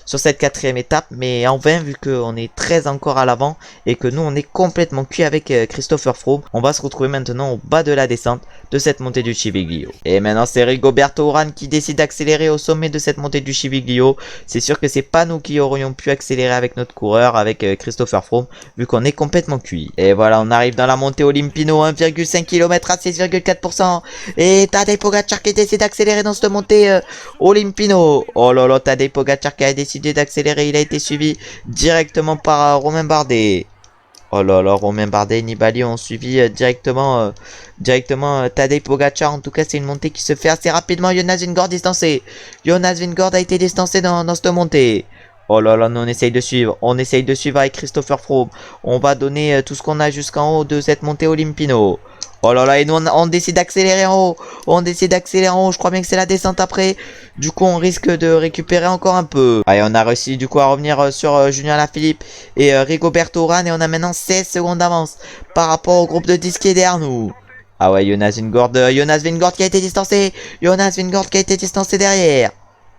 A: cette quatrième étape. Mais en vain, vu qu'on est 13 encore à l'avant et que nous, on est complètement cuit avec Christopher Froome. On va se retrouver maintenant au bas de la descente de cette montée du Civiglio. Et maintenant, c'est Rigoberto Urán qui décide d'accélérer au sommet de cette montée du Civiglio. C'est sûr que c'est pas nous qui aurions pu accélérer avec notre coureur, avec Christopher Froome, vu qu'on est complètement cuit. Et voilà, on arrive dans la montée Olimpino, 1,5 km à 6,4%. Et Tadej Pogacar qui décide d'accélérer dans cette montée Olimpino. Oh là là, Tadej Pogacar qui a décidé d'accélérer. Il a été suivi directement par Romain Bardet. Oh là là, Romain Bardet et Nibali ont suivi directement Tadej Pogacar. En tout cas, c'est une montée qui se fait assez rapidement. Jonas Vingegaard distancé. Jonas Vingegaard a été distancé dans cette montée. Oh là là, nous on essaye de suivre. On essaye de suivre avec Christopher Froome. On va donner tout ce qu'on a jusqu'en haut de cette montée Olimpino. Oh là là, et nous on décide d'accélérer en haut. On décide d'accélérer en haut. Je crois bien que c'est la descente après. Du coup, on risque de récupérer encore un peu. Allez, on a réussi du coup à revenir sur Julien Alaphilippe et Rigoberto Urán. Et on a maintenant 16 secondes d'avance par rapport au groupe de 10 qui est derrière nous. Ah ouais, Jonas Vingegaard qui a été distancé. Jonas Vingegaard qui a été distancé derrière.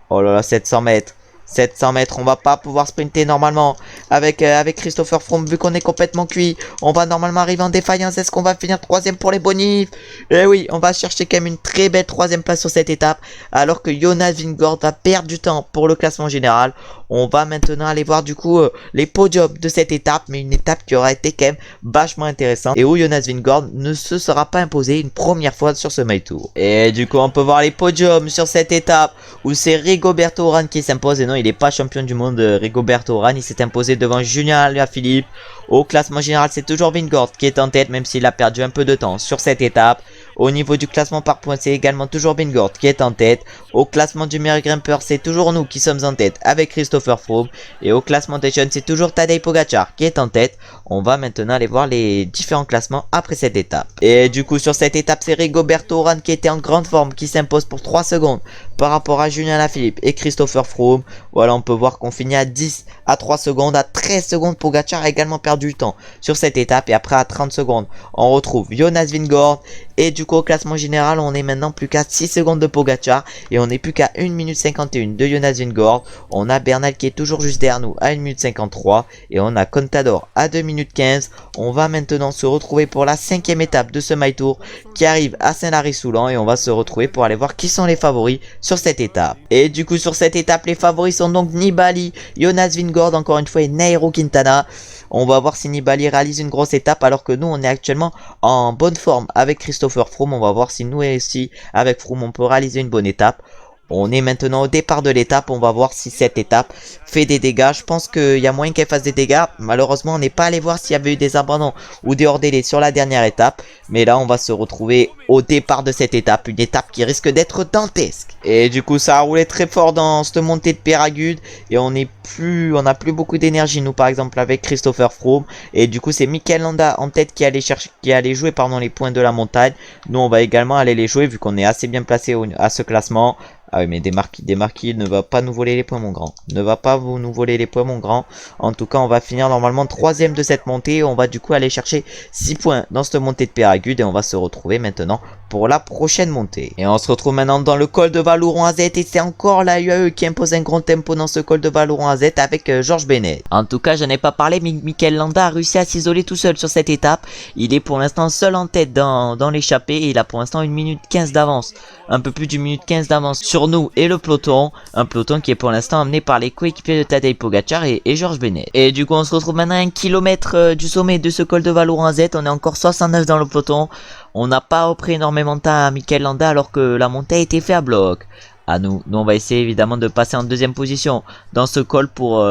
A: Oh là là, 700 mètres. 700 mètres, on va pas pouvoir sprinter normalement avec Christopher Froome vu qu'on est complètement cuit. On va normalement arriver en défaillance. Est-ce qu'on va finir troisième pour les bonifs? Eh oui, on va chercher quand même une très belle troisième place sur cette étape. Alors que Jonas Vingegaard va perdre du temps pour le classement général. On va maintenant aller voir du coup les podiums de cette étape. Mais une étape qui aura été quand même vachement intéressante. Et où Jonas Vingegaard ne se sera pas imposé une première fois sur ce My Tour. Et du coup on peut voir les podiums sur cette étape. Où c'est Rigoberto Urán qui s'impose. Et non, il n'est pas champion du monde, Rigoberto Urán. Il s'est imposé devant Julien Alaphilippe. Au classement général, c'est toujours Vingegaard qui est en tête, même s'il a perdu un peu de temps sur cette étape. Au niveau du classement par points, c'est également toujours Vingegaard qui est en tête. Au classement du meilleur grimpeur, c'est toujours nous qui sommes en tête avec Christopher Froome. Et au classement des jeunes, c'est toujours Tadej Pogacar qui est en tête. On va maintenant aller voir les différents classements après cette étape. Et du coup, sur cette étape, c'est Rigoberto Urán qui était en grande forme, qui s'impose pour 3 secondes par rapport à Julien Alaphilippe et Christopher Froome. Voilà, on peut voir qu'on finit à 10, à 3 secondes, à 13 secondes. Pogacar a également perdu du temps sur cette étape. Et après, à 30 secondes, on retrouve Jonas Vingegaard. Et du coup, au classement général, on est maintenant plus qu'à 6 secondes de Pogacar. Et on n'est plus qu'à 1 minute 51 de Jonas Vingegaard. On a Bernal qui est toujours juste derrière nous à 1 minute 53. Et on a Contador à 2 minutes 15. On va maintenant se retrouver pour la 5e étape de ce My Tour qui arrive à Saint-Lary-Soulan. Et on va se retrouver pour aller voir qui sont les favoris sur cette étape. Et du coup, sur cette étape, les favoris sont donc Nibali, Jonas Vingegaard encore une fois et Nairo Quintana. On va voir si Nibali réalise une grosse étape alors que nous on est actuellement en bonne forme avec Christopher Froome. On va voir si nous aussi avec Froome on peut réaliser une bonne étape. On est maintenant au départ de l'étape, on va voir si cette étape fait des dégâts. Je pense qu'il y a moyen qu'elle fasse des dégâts. Malheureusement, on n'est pas allé voir s'il y avait eu des abandons ou des hors-délais sur la dernière étape. Mais là, on va se retrouver au départ de cette étape. Une étape qui risque d'être dantesque. Et du coup, ça a roulé très fort dans cette montée de Péragude. Et on n'a plus beaucoup d'énergie, nous, par exemple, avec Christopher Froome. Et du coup, c'est Mikel Landa en tête qui allait jouer les points de la montagne. Nous, on va également aller les jouer vu qu'on est assez bien placé à ce classement. Ah oui, mais des marquis ne va pas nous voler les points, mon grand. Ne va pas nous voler les points, mon grand. En tout cas, on va finir normalement 3ème de cette montée. On va du coup aller chercher 6 points dans cette montée de Péragude. Et on va se retrouver maintenant pour la prochaine montée. Et on se retrouve maintenant dans le col de Valouron-Azet. Et c'est encore la UAE qui impose un grand tempo dans ce col de Valouron-Azet avec Georges Bennett. En tout cas, j'en ai pas parlé, mais Mikel Landa a réussi à s'isoler tout seul sur cette étape. Il est pour l'instant seul en tête dans l'échappée. Et il a pour l'instant 1 minute 15 d'avance. Un peu plus d'une minute 15 d'avance sur nous et le peloton. Un peloton qui est pour l'instant amené par les coéquipiers de Tadej Pogacar et Georges Bennett. Et du coup, on se retrouve maintenant à 1 kilomètre du sommet de ce col de Valouron-Azet. On est encore 69 dans le peloton. On n'a pas repris énormément de temps à Mikel Landa alors que la montée a été faite à bloc. À nous. Nous, on va essayer évidemment de passer en 2ème position dans ce col pour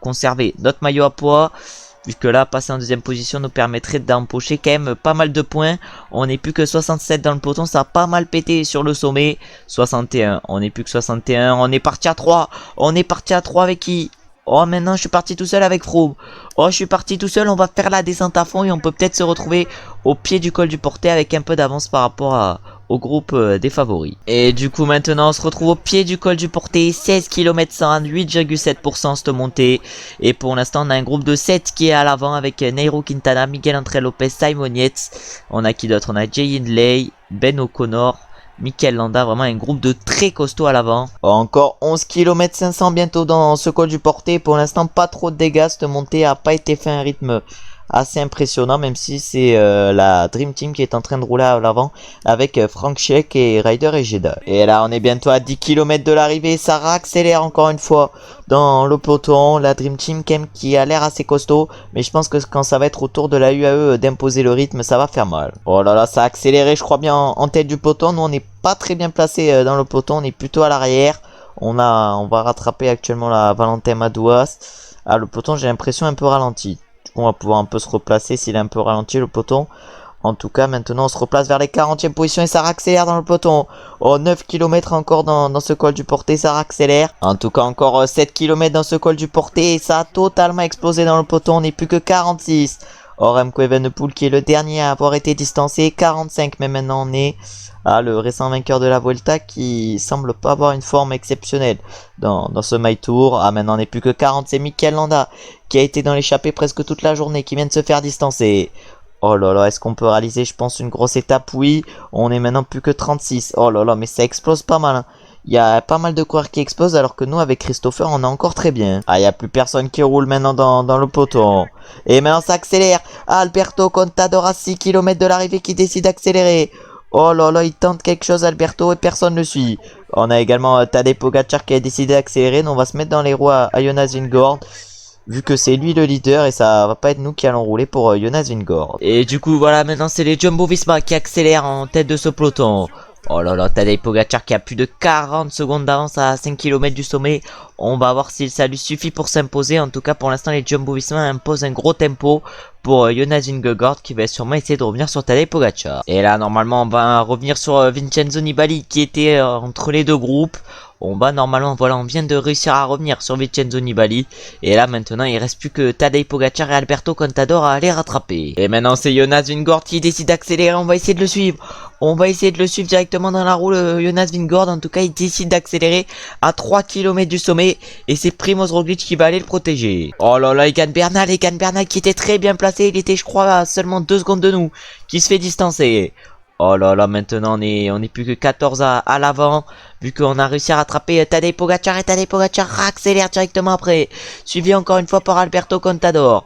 A: conserver notre maillot à poids. Puisque là, passer en 2ème position nous permettrait d'empocher quand même pas mal de points. On n'est plus que 67 dans le peloton, ça a pas mal pété sur le sommet. 61, on n'est plus que 61, on est parti à 3. On est parti à 3 avec qui? Oh, maintenant je suis parti tout seul avec Froome. Oh, je suis parti tout seul, on va faire la descente à fond et on peut peut-être se retrouver au pied du col du Portet avec un peu d'avance par rapport au groupe des favoris. Et du coup maintenant on se retrouve au pied du col du Portet, 16 km 100, 8,7% cette montée. Et pour l'instant on a un groupe de 7 qui est à l'avant avec Nairo Quintana, Miguel André Lopez, Simon Yates. On a qui d'autre? On a Jay Hindley, Ben O'Connor, Mikel Landa, vraiment un groupe de très costaud à l'avant. Encore 11 km 500 bientôt dans ce col du Portet. Pour l'instant pas trop de dégâts, cette montée a pas été fait un rythme assez impressionnant, même si c'est la Dream Team qui est en train de rouler à l'avant avec Frank Scheck et Ryder et Jeddah. Et là on est bientôt à 10 km de l'arrivée, ça accélère encore une fois dans le peloton. La Dream Team qui a l'air assez costaud, mais je pense que quand ça va être au tour de la UAE d'imposer le rythme, ça va faire mal. Oh là là, ça a accéléré, je crois bien en tête du peloton. Nous on n'est pas très bien placé dans le peloton, on est plutôt à l'arrière. On va rattraper actuellement la Valentin Madouas. Ah, le peloton j'ai l'impression un peu ralenti. On va pouvoir un peu se replacer s'il est un peu ralenti le peloton. En tout cas maintenant on se replace vers les 40e positions et ça accélère dans le peloton. Oh, 9 km encore dans ce col du Portet, ça accélère. En tout cas encore 7 km dans ce col du Portet et ça a totalement explosé dans le peloton. On n'est plus que 46. Or Remco Evenepoel qui est le dernier à avoir été distancé, 45, mais maintenant on est à le récent vainqueur de la Vuelta qui semble pas avoir une forme exceptionnelle dans ce My Tour. Ah, maintenant on n'est plus que 40, c'est Mikel Landa qui a été dans l'échappée presque toute la journée, qui vient de se faire distancer. Oh là là, est-ce qu'on peut réaliser, je pense, une grosse étape? Oui, on est maintenant plus que 36. Oh là là, mais ça explose pas mal, hein. Il y a pas mal de coureurs qui explosent alors que nous avec Christopher on est encore très bien. Ah, il n'y a plus personne qui roule maintenant dans le peloton. Et maintenant ça accélère. Alberto Contador à 6 km de l'arrivée qui décide d'accélérer. Oh là là, il tente quelque chose Alberto et personne ne le suit. On a également Tadej Pogacar qui a décidé d'accélérer. Donc on va se mettre dans les roues à Jonas Vingegaard, vu que c'est lui le leader et ça va pas être nous qui allons rouler pour Jonas Vingegaard. Et du coup voilà, maintenant c'est les Jumbo Visma qui accélèrent en tête de ce peloton. Oh là là, Tadej Pogacar qui a plus de 40 secondes d'avance à 5 km du sommet. On va voir si ça lui suffit pour s'imposer. En tout cas pour l'instant les Jumbo Visma imposent un gros tempo pour Jonas Vingegaard qui va sûrement essayer de revenir sur Tadej Pogacar. Et là normalement on va revenir sur Vincenzo Nibali qui était entre les deux groupes. On va normalement, voilà, on vient de réussir à revenir sur Vincenzo Nibali. Et là maintenant il reste plus que Tadej Pogacar et Alberto Contador à aller rattraper. Et maintenant c'est Jonas Vingegaard qui décide d'accélérer, on va essayer de le suivre. On va essayer de le suivre directement dans la roue, Jonas Vingegaard. En tout cas il décide d'accélérer à 3 km du sommet. Et c'est Primoz Roglic qui va aller le protéger. Oh là là, Egan Bernal qui était très bien placé. Il était je crois à seulement 2 secondes de nous, qui se fait distancer. Oh là là, maintenant on est plus que 14 à l'avant, vu qu'on a réussi à rattraper Tadej Pogacar et Tadej Pogacar accélère directement après, suivi encore une fois par Alberto Contador.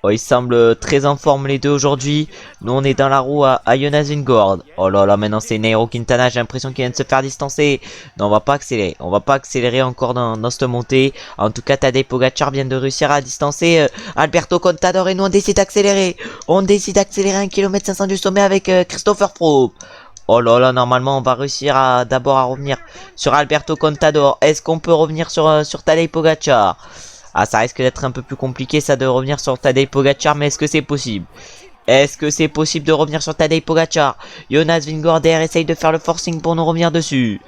A: Oh, ils semblent très en forme les deux aujourd'hui. Nous on est dans la roue à Jonas Vingegaard. Oh là là, maintenant c'est Nairo Quintana, j'ai l'impression qu'il vient de se faire distancer. Non, on va pas accélérer, on va pas accélérer encore dans cette montée. En tout cas Tadej Pogacar vient de réussir à distancer Alberto Contador et nous on décide d'accélérer. On décide d'accélérer 1 km 500 du sommet avec Christopher Froome. Oh là là, normalement on va réussir d'abord à revenir sur Alberto Contador. Est-ce qu'on peut revenir sur Tadej Pogacar? Ah, ça risque d'être un peu plus compliqué ça de revenir sur Tadej Pogacar, mais est-ce que c'est possible? Est-ce que c'est possible de revenir sur Tadej Pogacar? Jonas Vingegaard essaye de faire le forcing pour nous revenir dessus.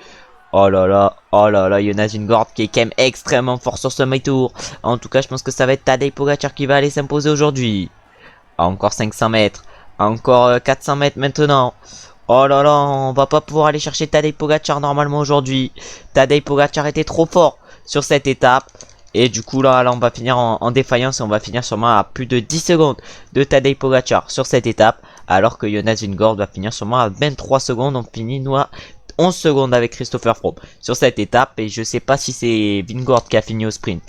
A: Oh là là, Jonas Vingegaard qui est quand même extrêmement fort sur ce My Tour. En tout cas, je pense que ça va être Tadej Pogacar qui va aller s'imposer aujourd'hui. Encore 500 mètres, encore 400 mètres maintenant. Oh là là, on va pas pouvoir aller chercher Tadej Pogacar normalement aujourd'hui. Tadej Pogacar était trop fort sur cette étape. Et du coup là on va finir en défaillance et on va finir sûrement à plus de 10 secondes de Tadej Pogacar sur cette étape. Alors que Jonas Vingegaard va finir sûrement à 23 secondes. On finit nous à 11 secondes avec Christopher Froome sur cette étape. Et je sais pas si c'est Vingegaard qui a fini au sprint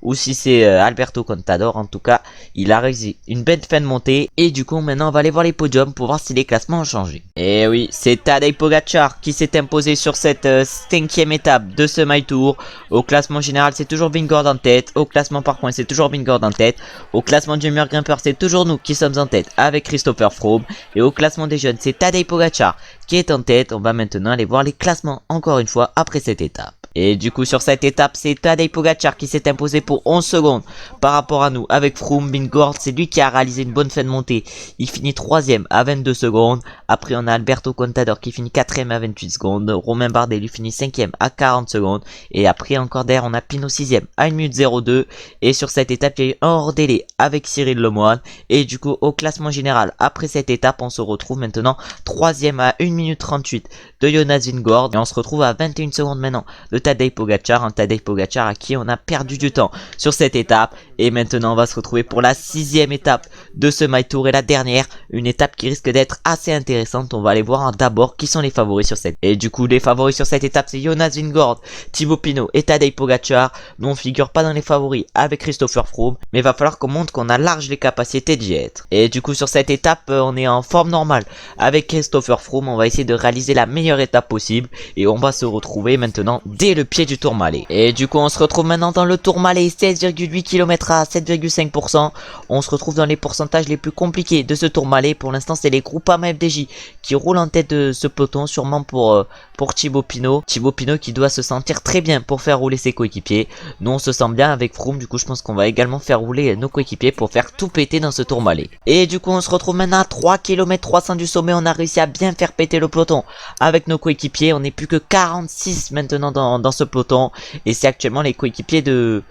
A: ou si c'est Alberto Contador. En tout cas il a réussi une belle fin de montée. Et du coup maintenant on va aller voir les podiums pour voir si les classements ont changé. Et oui, c'est Tadej Pogacar qui s'est imposé sur cette 5e étape de ce My Tour. Au classement général c'est toujours Vingegaard en tête. Au classement par points c'est toujours Vingegaard en tête. Au classement du meilleur grimpeur c'est toujours nous qui sommes en tête avec Christopher Froome. Et au classement des jeunes c'est Tadej Pogacar qui est en tête. On va maintenant aller voir les classements encore une fois après cette étape. Et du coup sur cette étape c'est Tadej Pogacar qui s'est imposé pour 11 secondes par rapport à nous avec Froome. Vingord c'est lui qui a réalisé une bonne fin de montée. Il finit 3ème à 22 secondes. Après on a Alberto Contador qui finit 4ème à 28 secondes. Romain Bardet lui finit 5ème à 40 secondes. Et après encore derrière on a Pinot 6ème à 1 minute 02. Et sur cette étape il y a eu un hors délai avec Cyril Lemoine. Et du coup au classement général après cette étape on se retrouve maintenant 3ème à 1 minute 38 de Jonas Vingord. Et on se retrouve à 21 secondes maintenant de Tadej Pogacar. Un Tadej Pogacar à qui on a perdu du temps sur cette étape. Et maintenant on va se retrouver pour la 6ème étape de ce My Tour et la dernière. Une étape qui risque d'être assez intéressante. On va aller voir d'abord qui sont les favoris sur cette. Et du coup les favoris sur cette étape c'est Jonas Vingord, Thibaut Pinot et Tadej Pogacar. Nous on figure pas dans les favoris avec Christopher Froome. Mais il va falloir qu'on montre qu'on a large les capacités d'y être. Et du coup sur cette étape on est en forme normale avec Christopher Froome. On va essayer de réaliser la meilleure étape possible. Et on va se retrouver maintenant dès le pied du Tourmalet. Et du coup on se retrouve maintenant dans le Tourmalet, 16,8 km à 7,5%. On se retrouve dans les pourcentages les plus compliqués de ce Tourmalet. Pour l'instant c'est les Groupama FDJ qui roulent en tête de ce peloton, sûrement pour Thibaut Pinot. Thibaut Pinot qui doit se sentir très bien pour faire rouler ses coéquipiers. Nous on se sent bien avec Froome, du coup je pense qu'on va également faire rouler nos coéquipiers pour faire tout péter dans ce Tourmalet. Et du coup on se retrouve maintenant à 3 km 300 du sommet. On a réussi à bien faire péter le peloton avec nos coéquipiers. On n'est plus que 46 maintenant dans ce peloton. Et c'est actuellement les coéquipiers de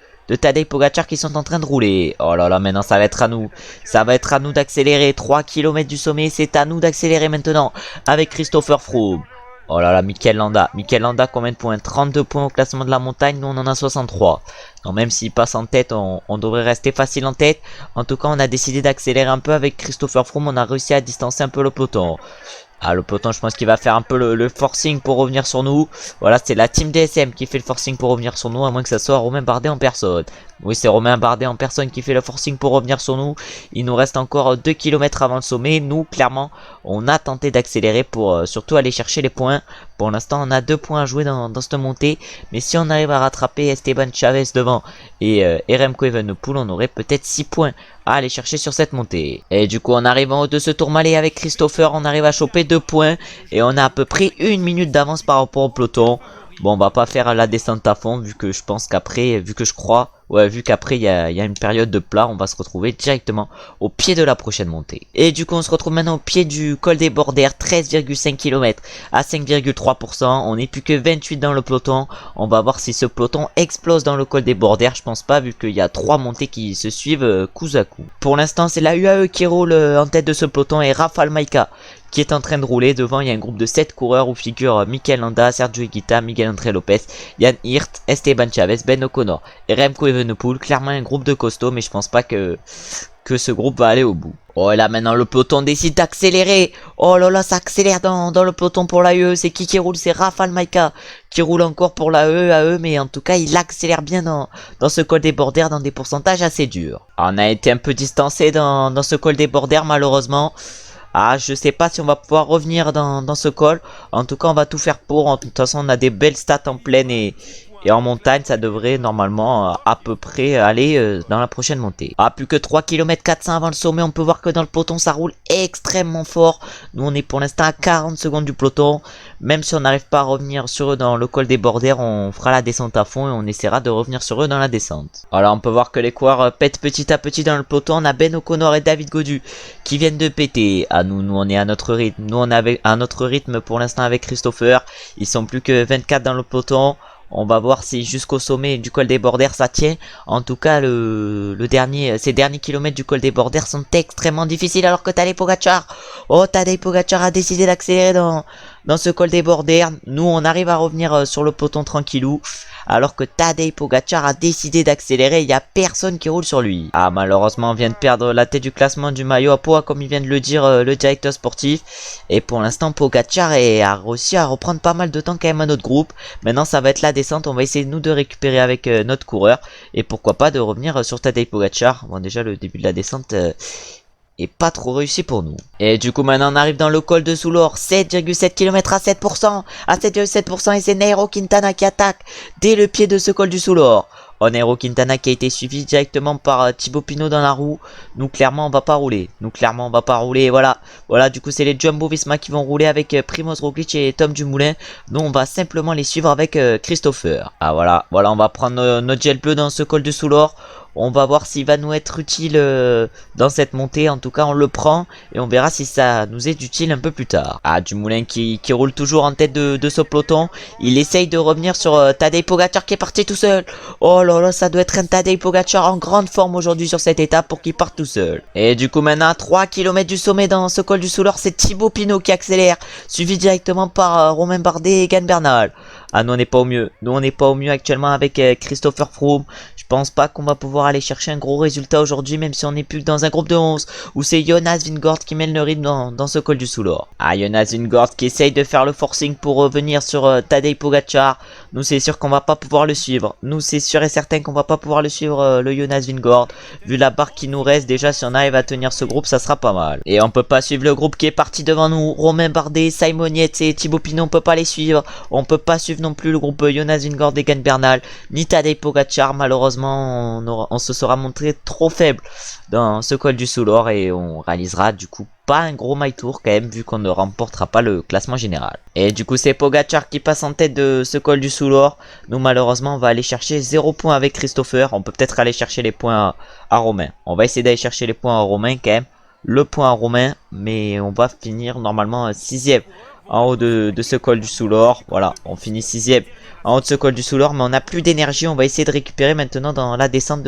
A: Tadej Pogacar qui sont en train de rouler. Oh là là, maintenant ça va être à nous. Ça va être à nous d'accélérer. 3 km du sommet, c'est à nous d'accélérer maintenant avec Christopher Froome. Oh là là, Mikel Landa. Mikel Landa, combien de points? 32 points au classement de la montagne. Nous, on en a 63. Donc, même s'il passe en tête, on devrait rester facile en tête. En tout cas, on a décidé d'accélérer un peu avec Christopher Froome. On a réussi à distancer un peu le peloton. Ah, le peloton, je pense qu'il va faire un peu le forcing pour revenir sur nous. Voilà, c'est la team DSM qui fait le forcing pour revenir sur nous, à moins que ça soit Romain Bardet en personne. Oui, c'est Romain Bardet en personne qui fait le forcing pour revenir sur nous. Il nous reste encore 2 km avant le sommet. Nous, clairement, on a tenté d'accélérer pour surtout aller chercher les points. Pour l'instant, on a 2 points à jouer dans cette montée. Mais si on arrive à rattraper Esteban Chavez devant et Remco Evenepoel, on aurait peut-être 6 points à aller chercher sur cette montée. Et du coup, en arrivant au de ce Tourmalet avec Christopher, on arrive à choper 2 points. Et on a à peu près 1 minute d'avance par rapport au peloton. Bon, on va pas faire la descente à fond, vu que je pense qu'après, vu qu'après il y a une période de plat, on va se retrouver directement au pied de la prochaine montée. Et du coup, on se retrouve maintenant au pied du col des Bordères, 13,5 km à 5,3%. On n'est plus que 28 dans le peloton. On va voir si ce peloton explose dans le col des Bordères. Je pense pas, vu qu'il y a 3 montées qui se suivent coup à coup. Pour l'instant, c'est la UAE qui roule en tête de ce peloton et Rafał Majka qui est en train de rouler. Devant, il y a un groupe de 7 coureurs où figurent Mikel Landa, Sergio Higuita, Miguel André Lopez, Jan Hirt, Esteban Chavez, Ben O'Connor et Remco Evenepoel. Clairement un groupe de costauds, mais je pense pas que ce groupe va aller au bout. Oh, et là maintenant le peloton décide d'accélérer. Oh là là, ça accélère dans le peloton pour la UE. C'est qui roule? C'est Rafał Majka qui roule encore pour la AE, mais en tout cas il accélère bien dans ce col des Bordères, dans des pourcentages assez durs. On a été un peu distancé dans ce col des Bordères malheureusement. Ah, je sais pas si on va pouvoir revenir dans ce col. En tout cas, on va tout faire pour. De toute façon, on a des belles stats en plaine et en montagne. Ça devrait normalement à peu près aller dans la prochaine montée. Ah, plus que 3 km 400 avant le sommet. On peut voir que dans le peloton, ça roule extrêmement fort. Nous, on est pour l'instant à 40 secondes du peloton. Même si on n'arrive pas à revenir sur eux dans le col des Bordères, on fera la descente à fond et on essaiera de revenir sur eux dans la descente. Alors, on peut voir que les coureurs pètent petit à petit dans le peloton. On a Ben O'Connor et David Gaudu qui viennent de péter. Ah, nous on est à notre rythme. Nous on est à notre rythme pour l'instant avec Christopher. Ils sont plus que 24 dans le peloton. On va voir si jusqu'au sommet du col des Bordères ça tient. En tout cas, ces derniers kilomètres du col des Bordères sont extrêmement difficiles alors que Tadej Pogacar. Oh, Tadej Pogacar a décidé d'accélérer dans ce col des Bordères. Nous, on arrive à revenir sur le peloton tranquillou. Alors que Tadej Pogacar a décidé d'accélérer, il n'y a personne qui roule sur lui. Ah, malheureusement, on vient de perdre la tête du classement du maillot à poids, comme il vient de le dire le directeur sportif. Et pour l'instant, Pogacar a réussi à reprendre pas mal de temps quand même à notre groupe. Maintenant, ça va être la descente. On va essayer nous de récupérer avec notre coureur. Et pourquoi pas de revenir sur Tadej Pogacar. Bon, déjà, le début de la descente et pas trop réussi pour nous. Et du coup maintenant on arrive dans le col de Soulor, 7,7 km à 7%, et c'est Nairo Quintana qui attaque dès le pied de ce col du Soulor. Onero Quintana qui a été suivi directement par Thibaut Pinot dans la roue. Nous clairement on va pas rouler. Voilà. Voilà, du coup c'est les Jumbo Visma qui vont rouler avec Primoz Roglic et Tom Dumoulin. Nous on va simplement les suivre avec Christopher. Ah voilà, on va prendre notre gel bleu dans ce col du Soulor. On va voir s'il va nous être utile dans cette montée. En tout cas, on le prend et on verra si ça nous est utile un peu plus tard. Ah, Dumoulin qui roule toujours en tête de ce peloton. Il essaye de revenir sur Tadej Pogacar qui est parti tout seul. Oh là là, ça doit être un Tadej Pogacar en grande forme aujourd'hui sur cette étape pour qu'il parte tout seul. Et du coup, maintenant, à 3 km du sommet dans ce col du Soulor, c'est Thibaut Pinot qui accélère, suivi directement par Romain Bardet et Egan Bernal. Ah, nous on n'est pas au mieux. Nous on n'est pas au mieux actuellement avec Christopher Froome. Je pense pas qu'on va pouvoir aller chercher un gros résultat aujourd'hui, même si on n'est plus que dans un groupe de 11 où c'est Jonas Vingegaard qui mène le rythme dans ce col du Soulor. Ah, Jonas Vingegaard qui essaye de faire le forcing pour revenir sur Tadej Pogacar. Nous c'est sûr qu'on va pas pouvoir le suivre. Nous c'est sûr et certain qu'on va pas pouvoir le suivre, le Jonas Vingegaard. Vu la barre qui nous reste, déjà si on arrive à tenir ce groupe, ça sera pas mal. Et on peut pas suivre le groupe qui est parti devant nous. Romain Bardet, Simon Yates et Thibaut Pinot, on peut pas les suivre. On peut pas suivre non plus le groupe Jonas Vingegaard, Egan Bernal, ni Tadej Pogacar. Malheureusement, on se sera montré trop faible dans ce col du Soulor et on réalisera du coup pas un gros my tour quand même, vu qu'on ne remportera pas le classement général. Et du coup c'est Pogacar qui passe en tête de ce col du Soulor. Nous malheureusement on va aller chercher 0 points avec Christopher. On peut peut-être aller chercher les points à Romain. On va essayer d'aller chercher les points à Romain quand même. Le point à Romain, mais on va finir normalement 6ème en haut de ce col du Soulor. Voilà, on finit 6ème en haut de ce col du Soulor, mais on n'a plus d'énergie. On va essayer de récupérer maintenant dans la descente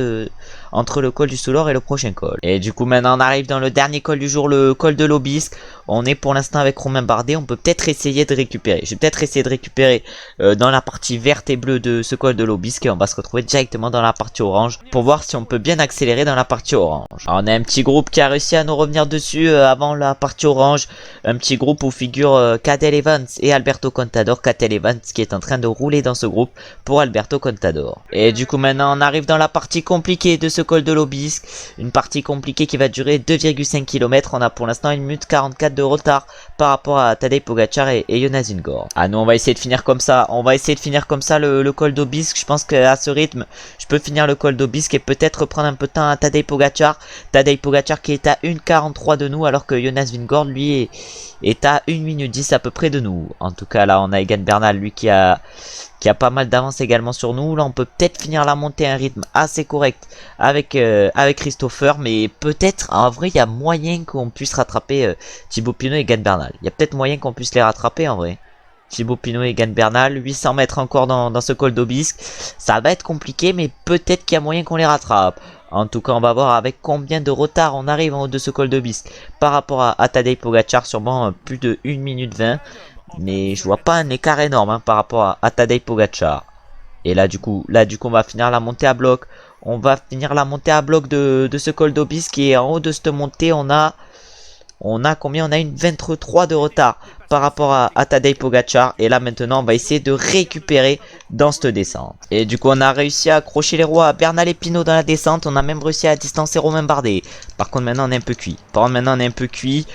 A: entre le col du Soulor et le prochain col. Et du coup maintenant on arrive dans le dernier col du jour, le col de l'Aubisque. On est pour l'instant avec Romain Bardet. On peut peut-être essayer de récupérer. Je vais peut-être essayer de récupérer dans la partie verte et bleue de ce col de l'Aubisque. Et on va se retrouver directement dans la partie orange pour voir si on peut bien accélérer dans la partie orange. Alors, on a un petit groupe qui a réussi à nous revenir dessus avant la partie orange. Un petit groupe où figurent Cadel Evans et Alberto Contador. Cadel Evans qui est en train de rouler dans ce groupe pour Alberto Contador. Et du coup maintenant on arrive dans la partie compliquée de ce col de l'Aubisque. Une partie compliquée qui va durer 2,5 km. On a pour l'instant 1 minute 44 de retard par rapport à Tadej Pogacar et Jonas Vingegaard. Ah nous on va essayer de finir comme ça. On va essayer de finir comme ça le col d'Aubisque. Je pense qu'à ce rythme je peux finir le col d'Aubisque et peut-être prendre un peu de temps à Tadej Pogacar. Tadej Pogacar qui est à 1,43 de nous alors que Jonas Vingegaard lui est à 1 minute 10 à peu près de nous. En tout cas là on a Egan Bernal lui qui a pas mal d'avance également sur nous. Là on peut peut-être finir la montée à un rythme assez correct avec Christopher, mais peut-être en vrai il y a moyen qu'on puisse rattraper Thibaut Pinot et Egan Bernal. Il y a peut-être moyen qu'on puisse les rattraper en vrai. Thibaut Pinot et Egan Bernal, 800 mètres encore dans ce col d'Aubisque. Ça va être compliqué, mais peut-être qu'il y a moyen qu'on les rattrape. En tout cas, on va voir avec combien de retard on arrive en haut de ce col d'Aubisque par rapport à Tadej Pogacar, sûrement plus de 1 minute 20. Mais je vois pas un écart énorme par rapport à Tadej Pogacar. Et là du coup on va finir la montée à bloc. On va finir la montée à bloc de ce col d'Aubisque et en haut de cette montée on a combien? On a une 23 de retard par rapport à Tadej Pogacar. Et là maintenant on va essayer de récupérer dans cette descente. Et du coup on a réussi à accrocher les roues à Bernal et Pinot dans la descente. On a même réussi à distancer Romain Bardet. Par contre maintenant on est un peu cuit.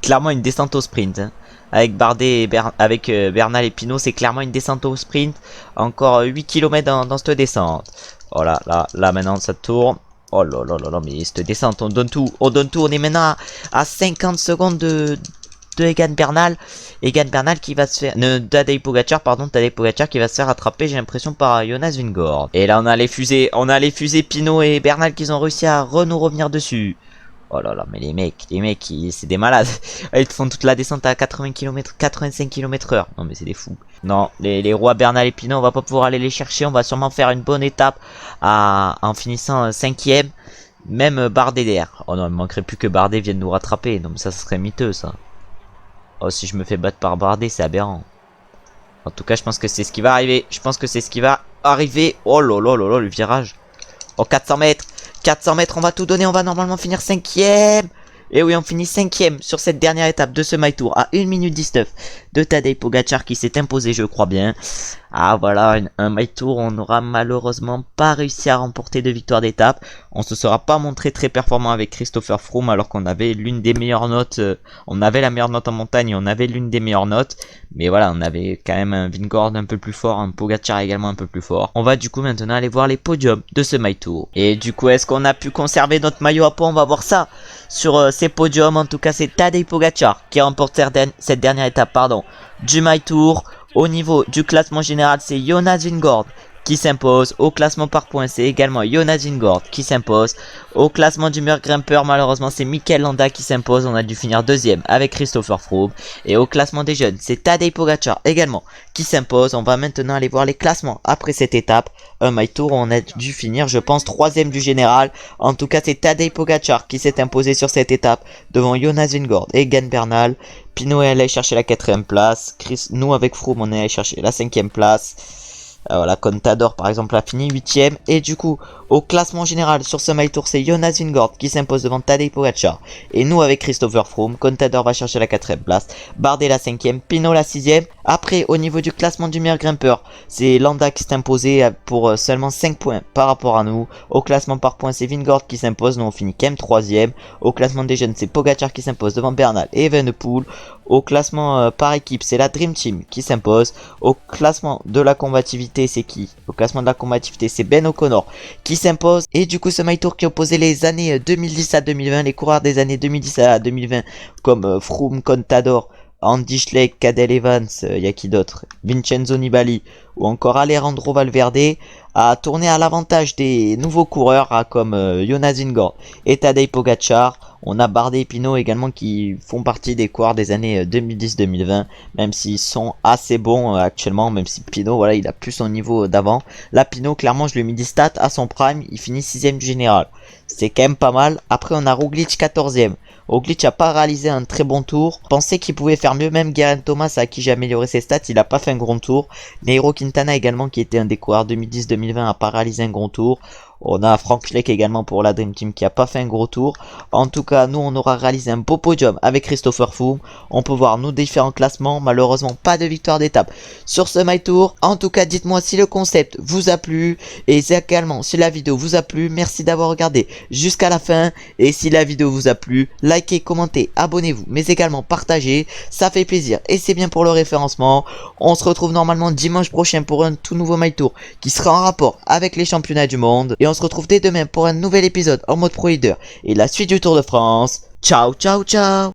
A: Clairement une descente au sprint. Avec Bardet et Bernal et Pinot, c'est clairement une descente au sprint. Encore 8 km dans cette descente. Oh là maintenant ça tourne. Oh là là, mais cette descente, on donne tout. On est maintenant à 50 secondes de Egan Bernal. Egan Bernal qui va se faire... Tadej Pogacar qui va se faire attraper, j'ai l'impression, par Jonas Vingegaard. Et là on a les fusées Pinot et Bernal qui ont réussi à nous revenir dessus. Oh là là, mais les mecs, c'est des malades. Ils font toute la descente à 80 km, 85 km/h. Non mais c'est des fous. Non, les rois Bernal et Pinot, on va pas pouvoir aller les chercher. On va sûrement faire une bonne étape en finissant 5ème. Même Bardet derrière. Oh non, il manquerait plus que Bardet vienne nous rattraper. Non mais ça serait miteux ça. Oh, si je me fais battre par Bardet, c'est aberrant. En tout cas, je pense que c'est ce qui va arriver. Oh là là là là, le virage. Oh, 400 mètres, on va tout donner, on va normalement finir 5ème. Et oui, on finit 5ème sur cette dernière étape de ce My Tour à 1 minute 19 de Tadej Pogacar qui s'est imposé, je crois bien. Ah voilà, un My Tour, on n'aura malheureusement pas réussi à remporter de victoire d'étape. On se sera pas montré très performant avec Christopher Froome alors qu'on avait l'une des meilleures notes. On avait la meilleure note en montagne, on avait l'une des meilleures notes. Mais voilà, on avait quand même un Vingegaard un peu plus fort, un Pogacar également un peu plus fort. On va du coup maintenant aller voir les podiums de ce My Tour. Et du coup, est-ce qu'on a pu conserver notre maillot à poids? On va voir ça sur ces podiums. En tout cas, c'est Tadej Pogacar qui remporte cette dernière étape du My Tour. Au niveau du classement général, c'est Jonas Vingegaard qui s'impose. Au classement par points, c'est également Jonas Vingegaard qui s'impose. Au classement du meilleur grimpeur, malheureusement, c'est Mikel Landa qui s'impose. On a dû finir deuxième avec Christopher Froome. Et au classement des jeunes, c'est Tadej Pogacar également qui s'impose. On va maintenant aller voir les classements après cette étape. Un My Tour, on a dû finir, je pense, troisième du général. En tout cas, c'est Tadej Pogacar qui s'est imposé sur cette étape devant Jonas Vingegaard et Egan Bernal. Pinot est allé chercher la 4ème place. Nous avec Froome on est allé chercher la 5ème place. Voilà, Contador par exemple a fini 8ème. Et du coup, au classement général sur ce My Tour, c'est Jonas Vingegaard qui s'impose devant Tadej Pogacar. Et nous avec Christopher Froome, Contador va chercher la 4ème place. Bardet la 5ème, Pinot la 6ème. Après, au niveau du classement du meilleur grimpeur, c'est Landa qui s'est imposé pour seulement 5 points par rapport à nous. Au classement par points, c'est Vingegaard qui s'impose. Nous on finit quand même 3ème. Au classement des jeunes, c'est Pogacar qui s'impose devant Bernal et Evenepoel. Au classement par équipe, c'est la Dream Team qui s'impose. Au classement de la combativité, c'est qui? Au classement de la combativité, c'est Ben O'Connor qui s'impose. Et du coup, ce My Tour qui opposait les années 2010 à 2020, les coureurs des années 2010 à 2020, comme Froome, Contador, Andy Schleck, Cadel Evans, y a qui d'autre? Vincenzo Nibali ou encore Alejandro Valverde, a tourné à l'avantage des nouveaux coureurs comme Jonas Vingegaard et Tadej Pogacar. On a Bardet et Pinot également qui font partie des coureurs des années 2010-2020, même s'ils sont assez bons actuellement, même si Pinot, voilà, il a plus son niveau d'avant. Là, Pinot, clairement, je lui ai mis des stats à son prime, il finit 6ème du général. C'est quand même pas mal. Après, on a Roglic 14ème. Roglic a pas réalisé un très bon tour. Pensait qu'il pouvait faire mieux, même Geraint Thomas à qui j'ai amélioré ses stats, il a pas fait un grand tour. Nairo Quintana également qui était un des coureurs 2010-2020 a pas réalisé un grand tour. On a Frank Schleck également pour la Dream Team qui a pas fait un gros tour. En tout cas, nous on aura réalisé un beau podium avec Christopher Froome. On peut voir nos différents classements. Malheureusement, pas de victoire d'étape sur ce My Tour. En tout cas, dites-moi si le concept vous a plu. Et également, si la vidéo vous a plu, merci d'avoir regardé jusqu'à la fin. Et si la vidéo vous a plu, likez, commentez, abonnez-vous. Mais également partagez, ça fait plaisir. Et c'est bien pour le référencement. On se retrouve normalement dimanche prochain pour un tout nouveau My Tour qui sera en rapport avec les championnats du monde. Et on se retrouve dès demain pour un nouvel épisode en mode Pro Leader et la suite du Tour de France. Ciao, ciao, ciao!